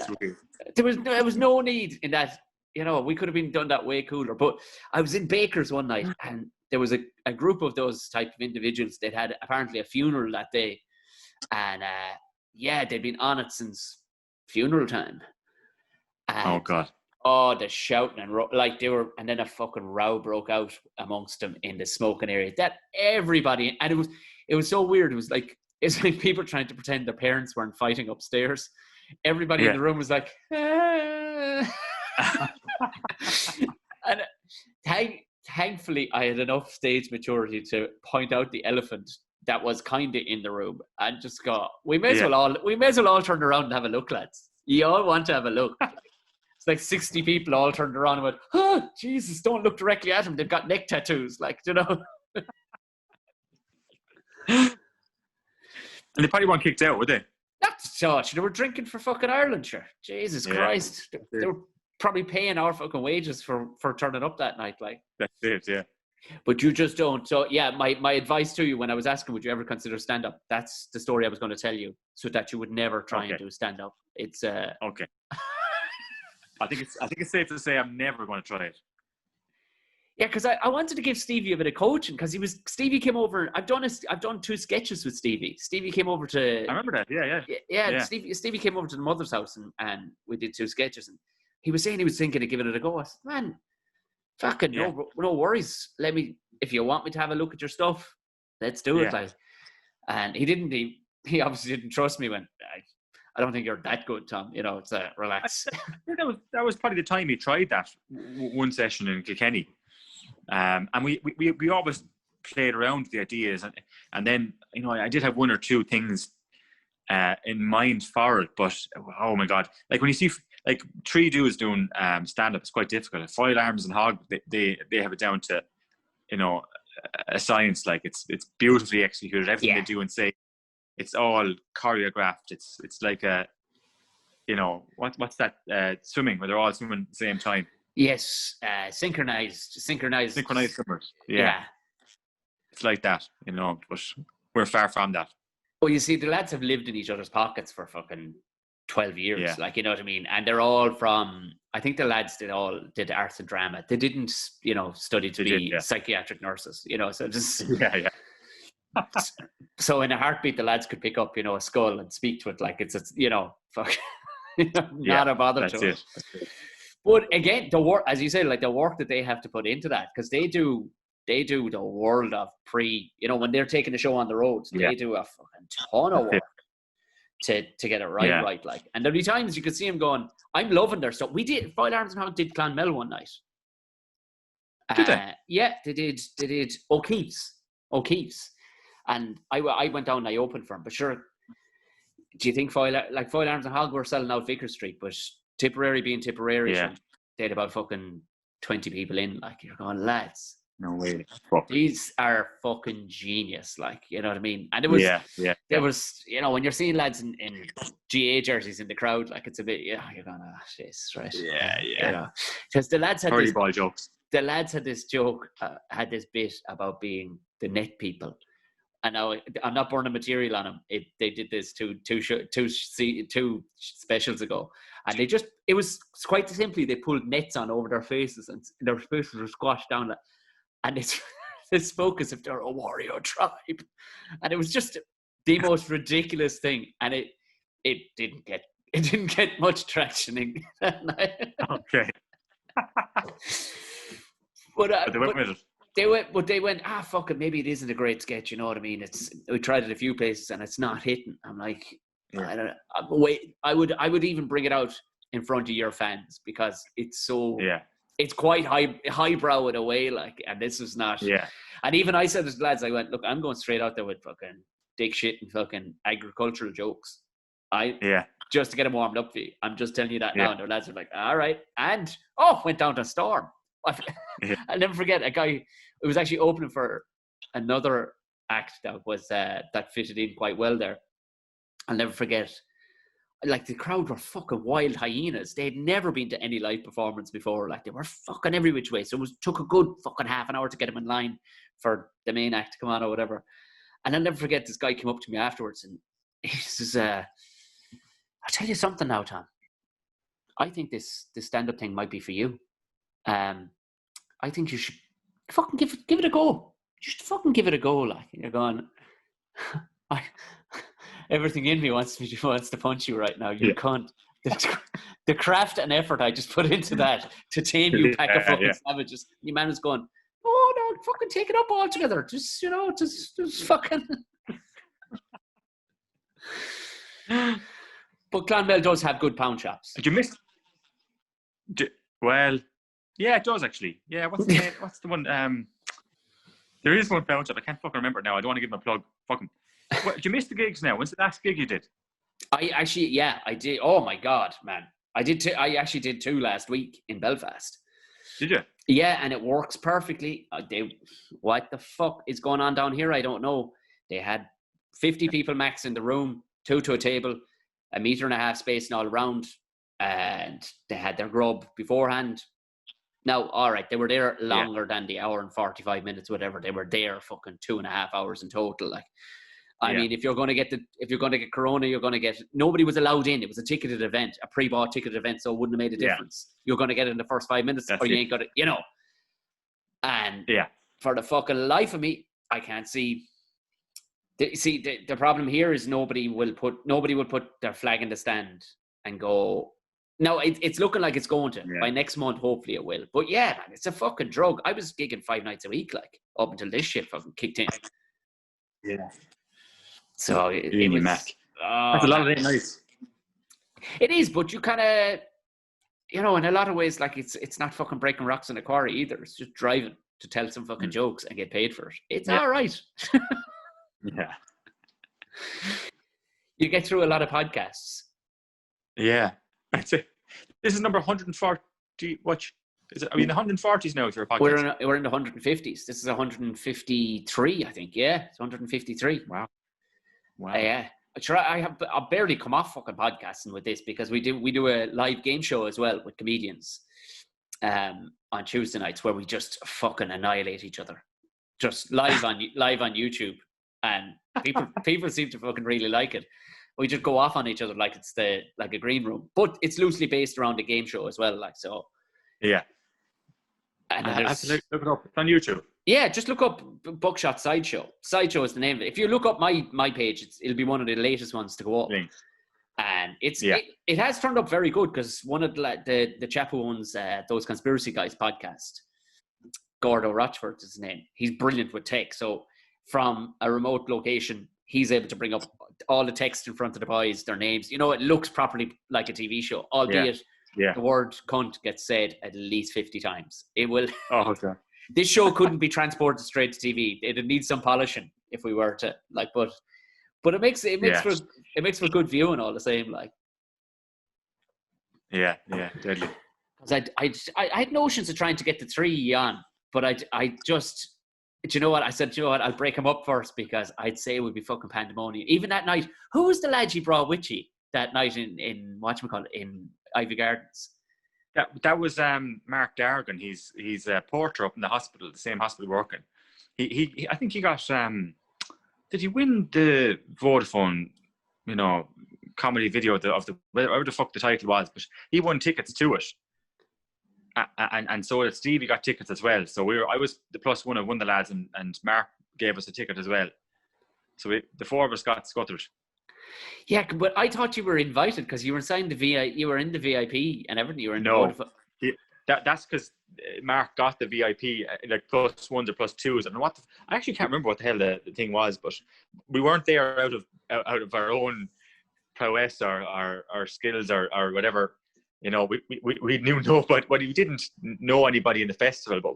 There was no need in that, we could have been done that way cooler. But I was in Baker's one night, and there was a group of those type of individuals that had apparently a funeral that day. And they'd been on it since funeral time. And, oh God! Oh, the shouting and then a fucking row broke out amongst them in the smoking area. That everybody, and it was so weird. It's like people trying to pretend their parents weren't fighting upstairs. Everybody in the room was like, and thankfully, I had enough stage maturity to point out the elephant that was kind of in the room and just go, we may as well all turn around and have a look, lads. You all want to have a look. It's like 60 people all turned around and went, oh, Jesus, don't look directly at them. They've got neck tattoos, like, And they probably weren't kicked out, would they? That's such. They were drinking for fucking Ireland, sure. Jesus Christ. They were probably paying our fucking wages for turning up that night, like. That's it, yeah. But you just don't. So, my advice to you when I was asking, would you ever consider stand-up? That's the story I was going to tell you, so that you would never try and do stand-up. It's okay. I think it's safe to say I'm never going to try it. Yeah, because I wanted to give Stevie a bit of coaching, because Stevie came over. I've done 2 sketches with Stevie. Stevie came over to. I remember that. Yeah. Stevie came over to the mother's house and we did 2 sketches, and he was saying he was thinking of giving it a go. I said, man, fucking no worries. Let me, if you want me to have a look at your stuff, let's do it. Like, and he didn't. He obviously didn't trust me when. I don't think you're that good, Tom. It's relax. That was probably the time he tried that one session in Kilkenny, and we always played around with the ideas, and then I did have 1 or 2 things in mind for it, but oh my God, like when you see like 3 dudes doing stand up, it's quite difficult. Foil Arms and Hog, they have it down to a science. Like it's beautifully executed. Everything they do and say it's all choreographed. It's like a, you know, what's that swimming where they're all swimming at the same time. Yes, synchronized swimmers. Yeah. It's like that, you know, but we're far from that. Well, you see, the lads have lived in each other's pockets for fucking 12 years. Yeah. Like, you know what I mean? And they're all from, I think the lads did arts and drama. They didn't, you know, study to be psychiatric nurses, you know, so just... Yeah. So in a heartbeat, the lads could pick up, you know, a skull and speak to it like it's you know, fuck, not a bother to it. But again, the work, as you say, like the work that they have to put into that, because they do the world of you know, when they're taking the show on the road, they do a fucking ton of work to get it right. Like, and there'll be times you could see them going, I'm loving their stuff. We did, Foil Arms and Hog did Clonmel one night. Did they? Yeah, they did O'Keefe's. And I went down and I opened for them. But sure, do you think Foil Arms and Hog were selling out Vicar Street, but Tipperary being Tipperary, they had about fucking 20 people in. Like, you're going, lads, no way. These are fucking genius. Like, you know what I mean? And it was, there was, you know, when you're seeing lads in GA jerseys in the crowd, like it's a bit, you're going, Jesus, right? Yeah. You know, because the lads had ball jokes. The lads had this joke, had this bit about being the net people. And now I'm not burning material on them. They did this two specials ago, and it was quite simply they pulled nets on over their faces, and their faces were squashed down, and they spoke as if they're a warrior tribe, and it was just the most ridiculous thing, and it didn't get much traction that night. Okay. But they went with it. They went, fuck it, maybe it isn't a great sketch, you know what I mean? We tried it a few places and it's not hitting. I'm like, I don't know. Wait, I would even bring it out in front of your fans because it's so, it's quite highbrow in a way, like, and this is not. Yeah. And even I said to the lads, I went, look, I'm going straight out there with fucking dick shit and fucking agricultural jokes. Just to get them warmed up for you. I'm just telling you that now. And the lads are like, all right. And, went down to Storm. I'll never forget a guy who was actually opening for another act that was that fitted in quite well there. I'll never forget, like, the crowd were fucking wild hyenas. They had never been to any live performance before. Like, they were fucking every which way. So it took a good fucking half an hour to get them in line for the main act to come on or whatever. And I'll never forget, this guy came up to me afterwards and he says, I'll tell you something now, Tom. I think this stand-up thing might be for you. I think you should fucking give it a go. You should fucking give it a go. Like, and you're going, everything in me wants to punch you right now. You cunt. The craft and effort I just put into that to tame you pack of fucking savages. Your man was going, oh no, fucking take it up altogether. Just, you know, just fucking. But Clonmel does have good pound shops. Did you miss? Well. Yeah, it does actually. Yeah, what's the one? There is one pound shop. I can't fucking remember it now. I don't want to give them a plug. Fucking. Did you miss the gigs now? When's the last gig you did? I did. Oh my god, man! I did. I actually did 2 last week in Belfast. Did you? Yeah, and it works perfectly. What the fuck is going on down here? I don't know. They had 50 people max in the room, 2 to a table, 1.5 meter spacing all around, and they had their grub beforehand. Now, all right, they were there longer than the hour and 45 minutes, whatever. They were there fucking 2.5 hours in total. Like, I mean, if you're going to get Corona, you're going to get. Nobody was allowed in. It was a ticketed event, a pre-bought ticketed event, so it wouldn't have made a difference. You're going to get it in the first 5 minutes, or you ain't got it, you know. And for the fucking life of me, I can't see. The problem here is nobody will put their flag in the stand and go. No, it's looking like it's going to. By next month, hopefully it will. But yeah, man, it's a fucking drug. I was gigging 5 nights a week, like, up until this shit fucking kicked in. Yeah. So it was... That's a lot of late nights. It is, but you kind of, you know, in a lot of ways, like, it's not fucking breaking rocks in a quarry either. It's just driving to tell some fucking jokes and get paid for it. It's all right. Yeah. You get through a lot of podcasts. Yeah. That's it. This is number 140. What is it? Are we in the 140s now? If you're a podcast, we're in the 150s. This is 153, I think. Yeah, it's 153. Wow. Wow. Yeah. I've barely come off fucking podcasting with this because we do a live game show as well with comedians on Tuesday nights where we just fucking annihilate each other, just live on YouTube, and people seem to fucking really like it. We just go off on each other like it's like a green room, but it's loosely based around a game show as well, like so. Yeah. And I have to look it up. It's on YouTube. Yeah, just look up Buckshot Sideshow. Sideshow is the name of it. If you look up my page, it'll be one of the latest ones to go up. Thanks. And it has turned up very good because one of the chap who owns Those Conspiracy Guys podcast, Gordo Rochford is his name. He's brilliant with tech. So from a remote location, he's able to bring up all the text in front of the boys, their names. You know, it looks properly like a TV show, albeit the word cunt gets said at least 50 times. It will. Oh, okay. This show couldn't be transported straight to TV. It'd need some polishing if we were to but it makes for good viewing all the same. Like, yeah, deadly. Because I had notions of trying to get the 3 on, but I just, do you know what I said? Do you know what? I'll break him up first because I'd say it would be fucking pandemonium. Even that night, who was the lad you brought with you that night in whatchamacallit in Ivy Gardens? That was Mark Dargan. He's a porter up in the hospital, the same hospital working. He I think he got did he win the Vodafone, comedy video of the whatever the fuck the title was, but he won tickets to it. And so did Stevie got tickets as well. So I was the plus one of one of the lads, and Mark gave us a ticket as well. So the four of us got scuttered. Yeah, but I thought you were invited because you were signed you were in the VIP and everything. You were in the that's because Mark got the VIP like plus ones or plus twos. And I actually can't remember what the hell the thing was, but we weren't there out of our own prowess or our skills or whatever. We knew nobody, but we didn't know anybody in the festival. But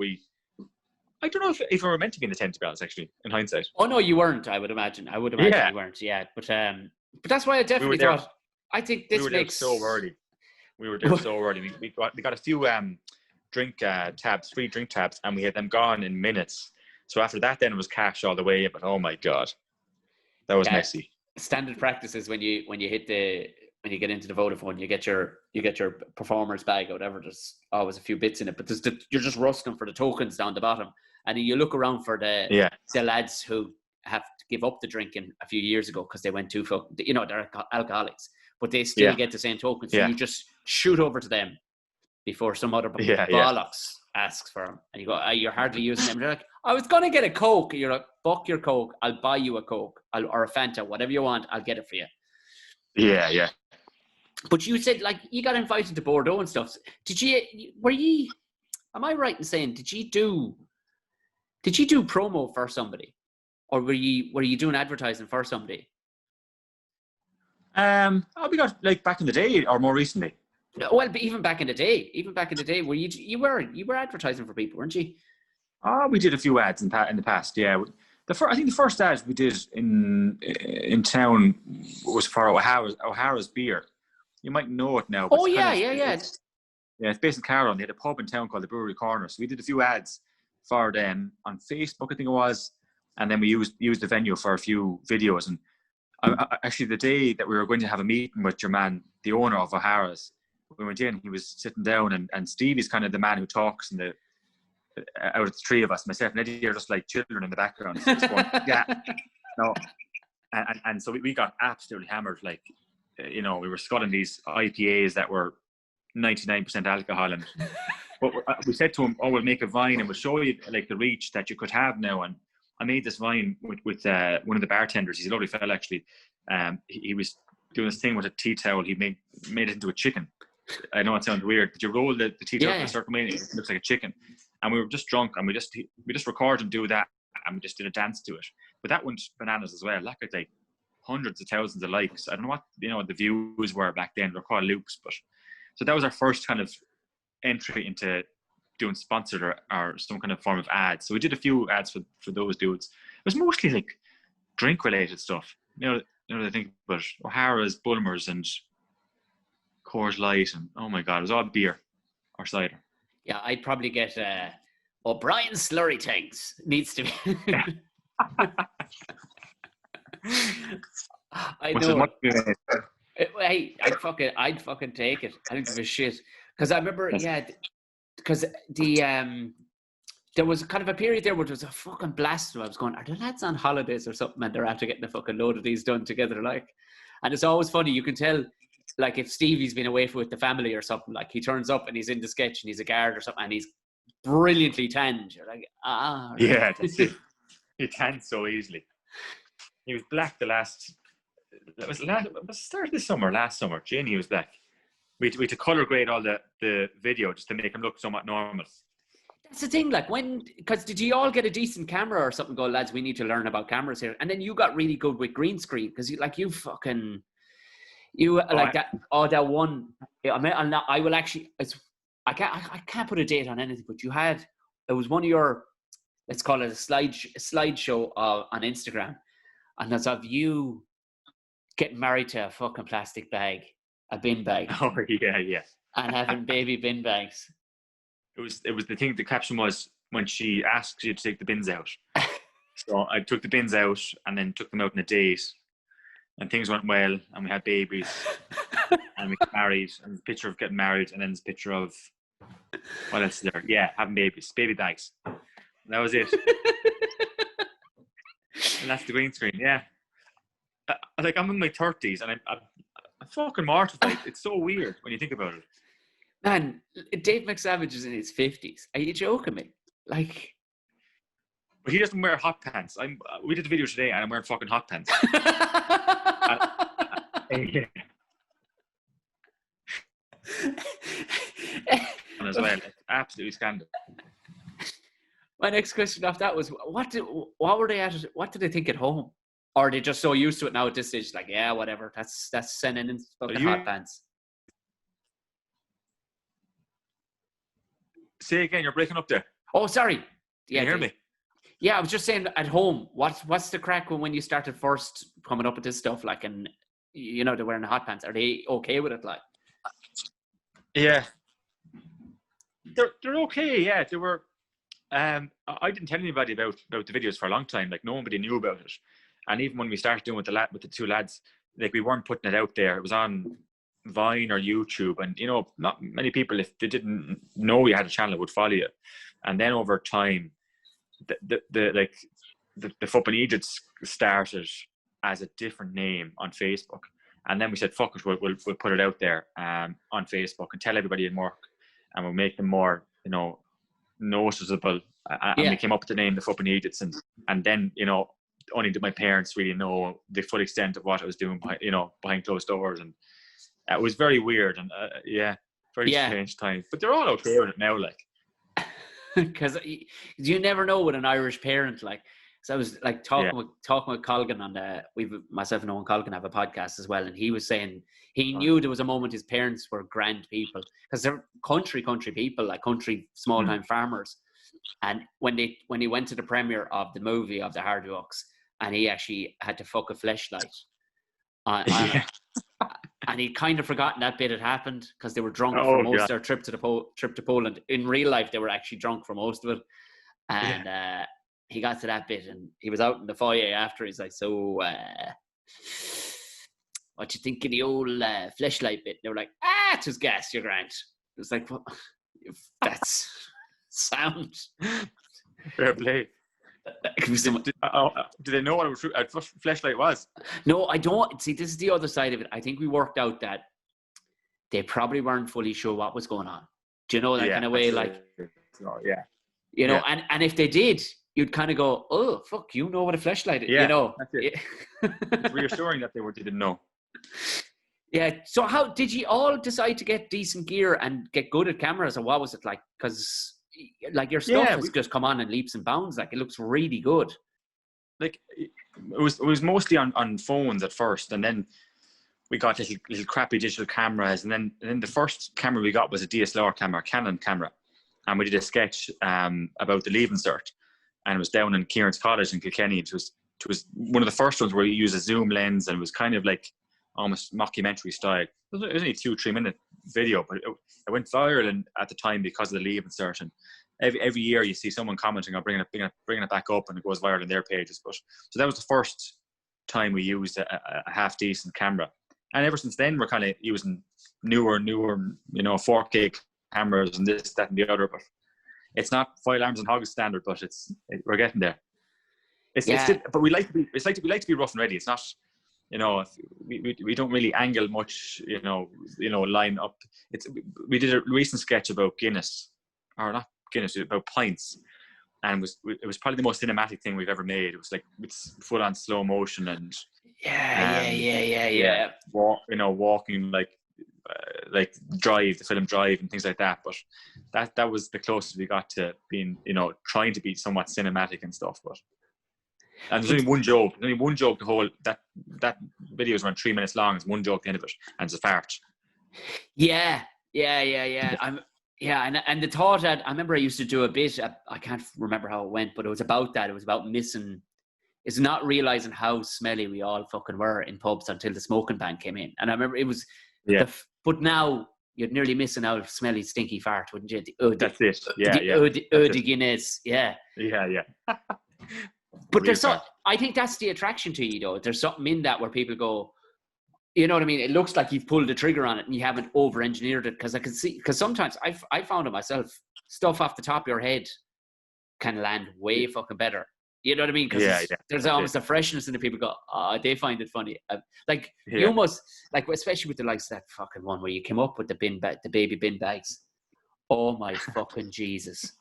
I don't know if we were meant to be in the tent, to be honest, actually, in hindsight. Oh no, you weren't. I would imagine you weren't. Yeah, but that's why I definitely thought. I think this makes so early. We were there so early. We got a few drink tabs, free drink tabs, and we had them gone in minutes. So after that, then it was cash all the way. But oh my god, that was messy. Standard practice is when you get into the Vodafone, you get your performer's bag or whatever. There's always a few bits in it, but you're just rusting for the tokens down the bottom, and then you look around for the lads who have to give up the drinking a few years ago because they went too far. They're alcoholics, but they still get the same tokens. So you just shoot over to them before some other bollocks asks for them, and you go, you're hardly using them. They're like, I was gonna get a Coke. You're like, fuck your Coke. I'll buy you a Coke or a Fanta, whatever you want. I'll get it for you. Yeah. But you said like you got invited to Bordeaux and stuff. Am I right in saying did you do promo for somebody, or were you doing advertising for somebody? We got like back in the day or more recently. Well, but even back in the day, were you were advertising for people, weren't you? Oh, we did a few ads in the past. Yeah, I think the first ad we did in town was for O'Hara's beer. You might know it now. Oh yeah. It's based in Carroll. They had a pub in town called the Brewery Corner. So we did a few ads for them on Facebook, I think it was, and then we used the venue for a few videos. And actually, the day that we were going to have a meeting with your man, the owner of O'Hara's, we went in. He was sitting down, and Stevie's kind of the man who talks, and out of the three of us, myself and Eddie, are just like children in the background. Just going, no. And so we got absolutely hammered. Like, we were sculling these IPAs that were 99% alcohol, and but we said to him, we'll make a vine and we'll show you like the reach that you could have now. And I made this vine with one of the bartenders. He's a lovely fella, actually. He was doing this thing with a tea towel. He made it into a chicken. I know it sounds weird, but you roll the tea towel in a certain way, it looks like a chicken. And we were just drunk, and we just recorded and do that, and we just did a dance to it. But that went bananas as well. That got like hundreds of thousands of likes. I don't know what the views were back then. They're called loops, but so that was our first kind of entry into doing sponsored or some kind of form of ads. So we did a few ads for those dudes. It was mostly like drink related stuff. I think about O'Hara's, Bulmers, and Coors Light, and oh my god, it was all beer or cider. Yeah, I'd probably get O'Brien's Slurry Tanks. Needs to be. I know. Hey, I'd fucking take it. I don't give a shit. Because I remember, because there was kind of a period there where there was a fucking blast. Where I was going, are the lads on holidays or something? And they're after getting a fucking load of these done together, like. And it's always funny. You can tell, like, if Stevie's been away with the family or something, like he turns up and he's in the sketch and he's a guard or something, and he's brilliantly tanned. You're like, right. Yeah, that's it. He tanned so easily. He was black it was start of the summer, last summer. Jane, he was black. We had to colour grade all the video just to make him look somewhat normal. That's the thing, like, because did you all get a decent camera or something? Go, lads, we need to learn about cameras here. And then you got really good with green screen because that one. I mean, I will actually. I can't put a date on anything, but it was one of your, let's call it a slideshow on Instagram, and that's of you getting married to a fucking plastic bag, a bin bag. Oh yeah. And having baby bin bags. It was the thing. The caption was when she asked you to take the bins out. So I took the bins out and then took them out on a date, and things went well, and we had babies, and we got married, and there's a picture of getting married, and then there's a picture of what else is there? Yeah, having baby bags. And that was it. And that's the green screen. Yeah, like I'm in my 30s, and I'm fucking mortified. It's so weird when you think about it. Man, Dave McSavage is in his 50s. Are you joking me? Like, but he doesn't wear hot pants. We did the video today, and I'm wearing fucking hot pants. As well, absolutely scandal. My next question off that was, what were they at? What did they think at home? Or are they just so used to it now at this stage? Like, yeah, whatever. That's sending in fucking hot pants. Say again, you're breaking up there. Oh, sorry. Yeah, can you hear me? Yeah, I was just saying at home, what's the crack when you started first coming up with this stuff, like, and they're wearing the hot pants. Are they okay with it, like? Yeah. They're okay, yeah. They were I didn't tell anybody about the videos for a long time. Like, nobody knew about it. And even when we started doing with the two lads, like, we weren't putting it out there. It was on Vine or YouTube, and not many people, if they didn't know you had a channel, would follow you. And then over time, the Fupin Ejits started as a different name on Facebook, and then we said, fuck it, we'll put it out there on Facebook and tell everybody in work, and we'll make them more noticeable. And we came up with the name the Fupin Ejits, and then only did my parents really know the full extent of what I was doing behind closed doors. And it was very weird, and very strange time. But they're all okay with it now, like. Because you never know with an Irish parent, like. So I was like talking with Colgan on myself and Owen Colgan have a podcast as well, and he was saying he knew there was a moment his parents were grand people because they're country people, like country small time farmers. And when he went to the premiere of the movie of the Hard Walks, and he actually had to fuck a fleshlight on it. And he'd kind of forgotten that bit had happened because they were drunk for most of their trip to Poland. In real life, they were actually drunk for most of it. And he got to that bit, and he was out in the foyer after. He's like, so what you think of the old fleshlight bit? They were like, it was gas, you're grand. It was like, well, that's sound. Fair play. Did they know what a fleshlight was? No, I don't. See, this is the other side of it. I think we worked out that they probably weren't fully sure what was going on. Do you know that kind of way? Like, and if they did, you'd kind of go, oh, fuck, you know what a fleshlight is. Yeah, that's it. It's reassuring that they didn't know. Yeah. So how did you all decide to get decent gear and get good at cameras, or what was it like? Because like your stuff has just come on in leaps and bounds. Like, it looks really good. Like, it was mostly on phones at first, and then we got little crappy digital cameras, and then the first camera we got was a DSLR camera, Canon camera, and we did a sketch about the Leaving Cert, and it was down in Kieran's College in Kilkenny. It was one of the first ones where you use a zoom lens, and it was kind of like almost mockumentary style. It was only a 2-3 minute video, but it went viral at the time because of the Leaving Cert. And every year you see someone commenting or bringing it back up, and it goes viral on their pages. But so that was the first time we used a half decent camera. And ever since then, we're kind of using newer, 4K cameras and this, that, and the other. But it's not file arms and hogs standard, but we're getting there. It's still, but we like to be rough and ready. It's not, we don't really angle much, line up. We did a recent sketch about Guinness, or not Guinness, about pints, and it was probably the most cinematic thing we've ever made. It was like it's full on slow motion and walking like Drive, the film Drive, and things like that. But that was the closest we got to being, trying to be somewhat cinematic and stuff. And there's only one joke. The whole that video is around 3 minutes long. It's one joke at the end of it, and it's a fart. Yeah. And the thought that I remember I used to do a bit. I can't remember how it went, but it was about that. It was about missing. It's not realizing how smelly we all fucking were in pubs until the smoking ban came in. And I remember it was. Yeah. But now you'd nearly missing out a smelly, stinky fart, wouldn't you? That's it. The Guinness. Yeah. Yeah. But there's I think that's the attraction to you, though. There's something in that where people go, you know what I mean? It looks like you've pulled the trigger on it and you haven't over-engineered it. Because I can see, because sometimes I found it myself, stuff off the top of your head can land way fucking better. You know what I mean? Because there's almost a freshness in the people go, they find it funny. You almost, like, especially with the likes of that fucking one where you came up with the baby bin bags. Oh my fucking Jesus.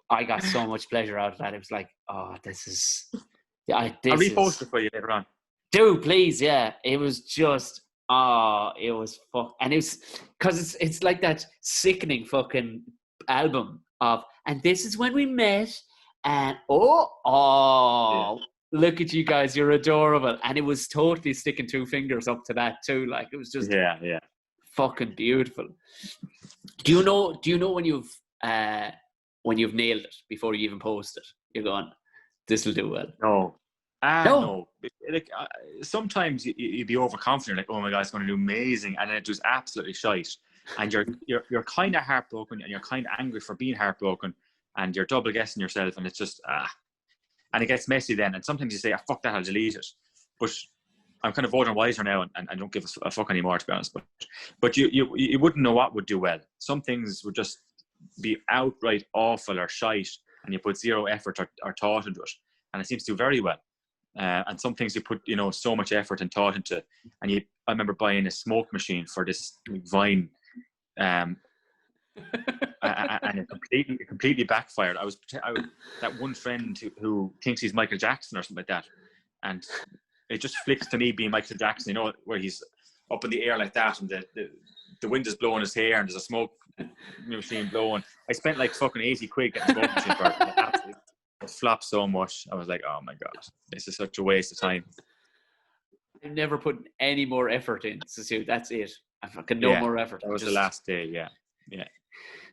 I got so much pleasure out of that. It was like, this is... I'll repost it for you later on. Do, please, yeah. It was just... it was fuck... And it was... Because it's like that sickening fucking album of... And this is when we met... And look at you guys, you're adorable. And it was totally sticking two fingers up to that too. Like, it was just fucking beautiful. Do you know when you've nailed it before you even post it? You're going, this will do well. No. No. Like, sometimes you'd be overconfident, like, oh my God, it's going to do amazing, and then it does absolutely shite. And you're kind of heartbroken, and you're kind of angry for being heartbroken. And you're double guessing yourself, and it's just and it gets messy then. And sometimes you say, fuck that, I'll delete it. But I'm kind of older and wiser now, and I don't give a fuck anymore, to be honest. But you wouldn't know what would do well. Some things would just be outright awful or shite, and you put zero effort or thought into it, and it seems to do very well. And some things you put so much effort and thought into. And I remember buying a smoke machine for this Vine. And it completely backfired. I was that one friend who thinks he's Michael Jackson or something like that, and it just flicks to me being Michael Jackson, where he's up in the air like that, and the wind is blowing his hair, and there's a smoke machine blowing. I spent like fucking 80 quid getting a smoke machine for it. It flopped so much. I was like, oh my God, this is such a waste of time. I've never put any more effort in. So that's it. I fucking no more effort. That was the last day. Yeah.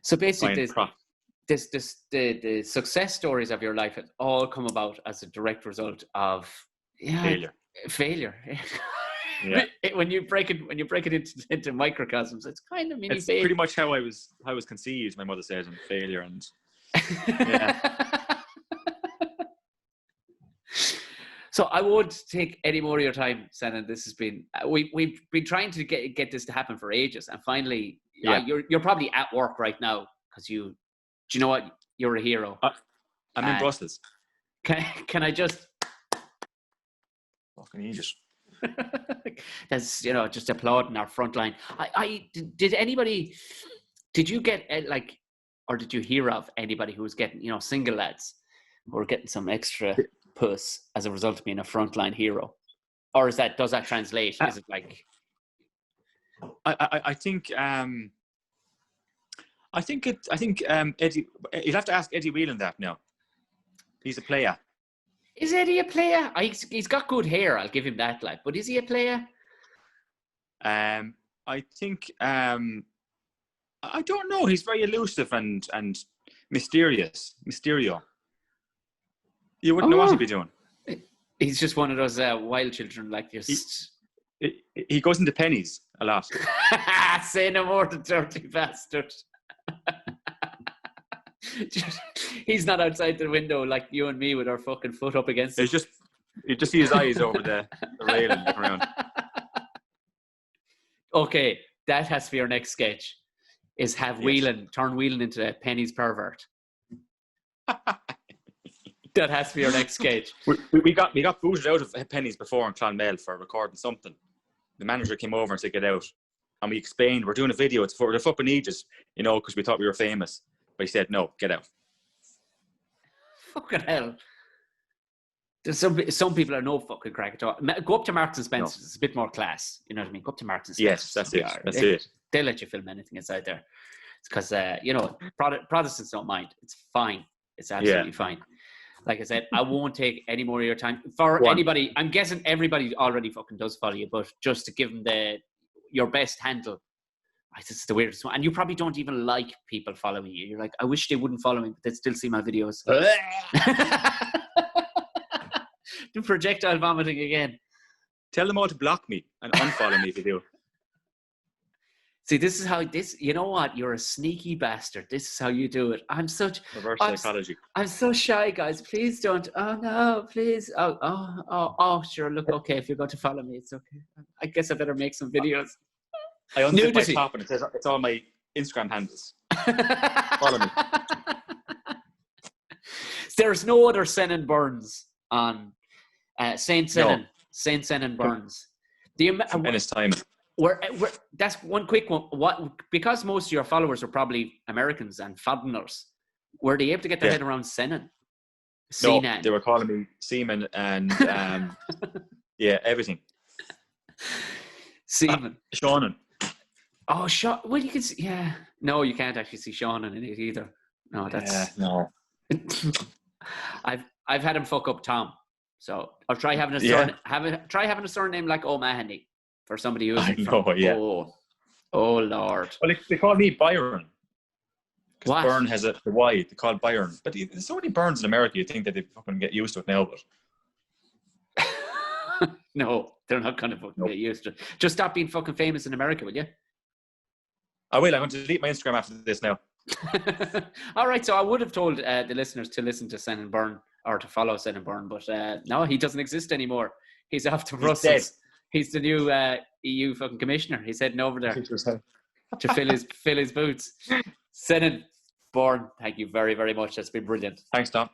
So basically, the success stories of your life have all come about as a direct result of failure. Yeah. When you break it into microcosms, it's kind of mini. It's pretty much how I was conceived. My mother said, and failure, and yeah. So I won't take any more of your time, Senan. This has been we've been trying to get this to happen for ages, and finally, you're probably at work right now because do you know what? You're a hero. I'm in Brussels. Can I just fucking Egypt? That's just applauding our front line. Did you get or did you hear of anybody who was getting single lads who were getting some extra puss as a result of being a frontline hero, or does that translate? Is it like? I think Eddie. You'd have to ask Eddie Whelan that now. He's a player. Is Eddie a player? He's got good hair. I'll give him that. But is he a player? I think. I don't know. He's very elusive and Mysterio. You wouldn't know what he'd be doing. He's just one of those wild children, He goes into pennies a lot. Say no more, the dirty bastard. He's not outside the window like you and me with our fucking foot up against it. It's just You just see his eyes over the railing looking around. Okay, that has to be our next sketch. Is turn Whelan into a Penny's pervert. That has to be our next sketch. We got booted out of Penny's before in Clonmel for recording something. The manager came over and said, "Get out." And we explained, we're doing a video. It's for the Fupin Ejits, because we thought we were famous. But he said, "No, get out." Fucking hell. There's some people are no fucking crack at all. Go up to Marks and Spencer's. It's a bit more class. You know what I mean? Go up to Marks and Spencer's. Yes, that's it. They'll let you film anything inside there. It's because, Protestants don't mind. It's fine. It's absolutely fine. Like I said, I won't take any more of your time. For anybody, I'm guessing everybody already fucking does follow you, but just to give them your best handle. This is the weirdest one. And you probably don't even like people following you. You're like, I wish they wouldn't follow me, but they'd still see my videos. Do projectile vomiting again. Tell them all to block me and unfollow me if you do. See, this is how you know what? You're a sneaky bastard. This is how you do it. Reverse psychology. I'm so shy, guys. Please don't. Oh, no, please. Oh, sure. Look, okay. If you're going to follow me, it's okay. I guess I better make some videos. I unzip my top and it says it's all my Instagram handles. Follow me. There's no other Senan Byrnes on Saint Senan Byrnes. In his time. That's one quick one. Because most of your followers are probably Americans and foreigners, were they able to get their head around Senan? No, they were calling me Seaman and everything. Seaman. Seanan. Oh, well, you can see. Yeah, no, you can't actually see Seanan in it either. No, that's no. I've had him fuck up Tom, so I'll try having try having a surname like O'Mahony for somebody who's. I know, yeah. Oh Lord. Well, they call me Byron. What? Byrne has the Y. They call it Byron, but there's so many Byrnes in America. You think that they fucking get used to it now, but no, they're not gonna fucking get used to it. Just stop being fucking famous in America, will you? I will. I'm going to delete my Instagram after this now. All right, so I would have told the listeners to listen to Senan Byrne or to follow Senan Byrne, but no, he doesn't exist anymore. He's off to Brussels. He's the new EU fucking commissioner. He's heading over there to fill his boots. Senan Byrne, thank you very, very much. That's been brilliant. Thanks, Tom.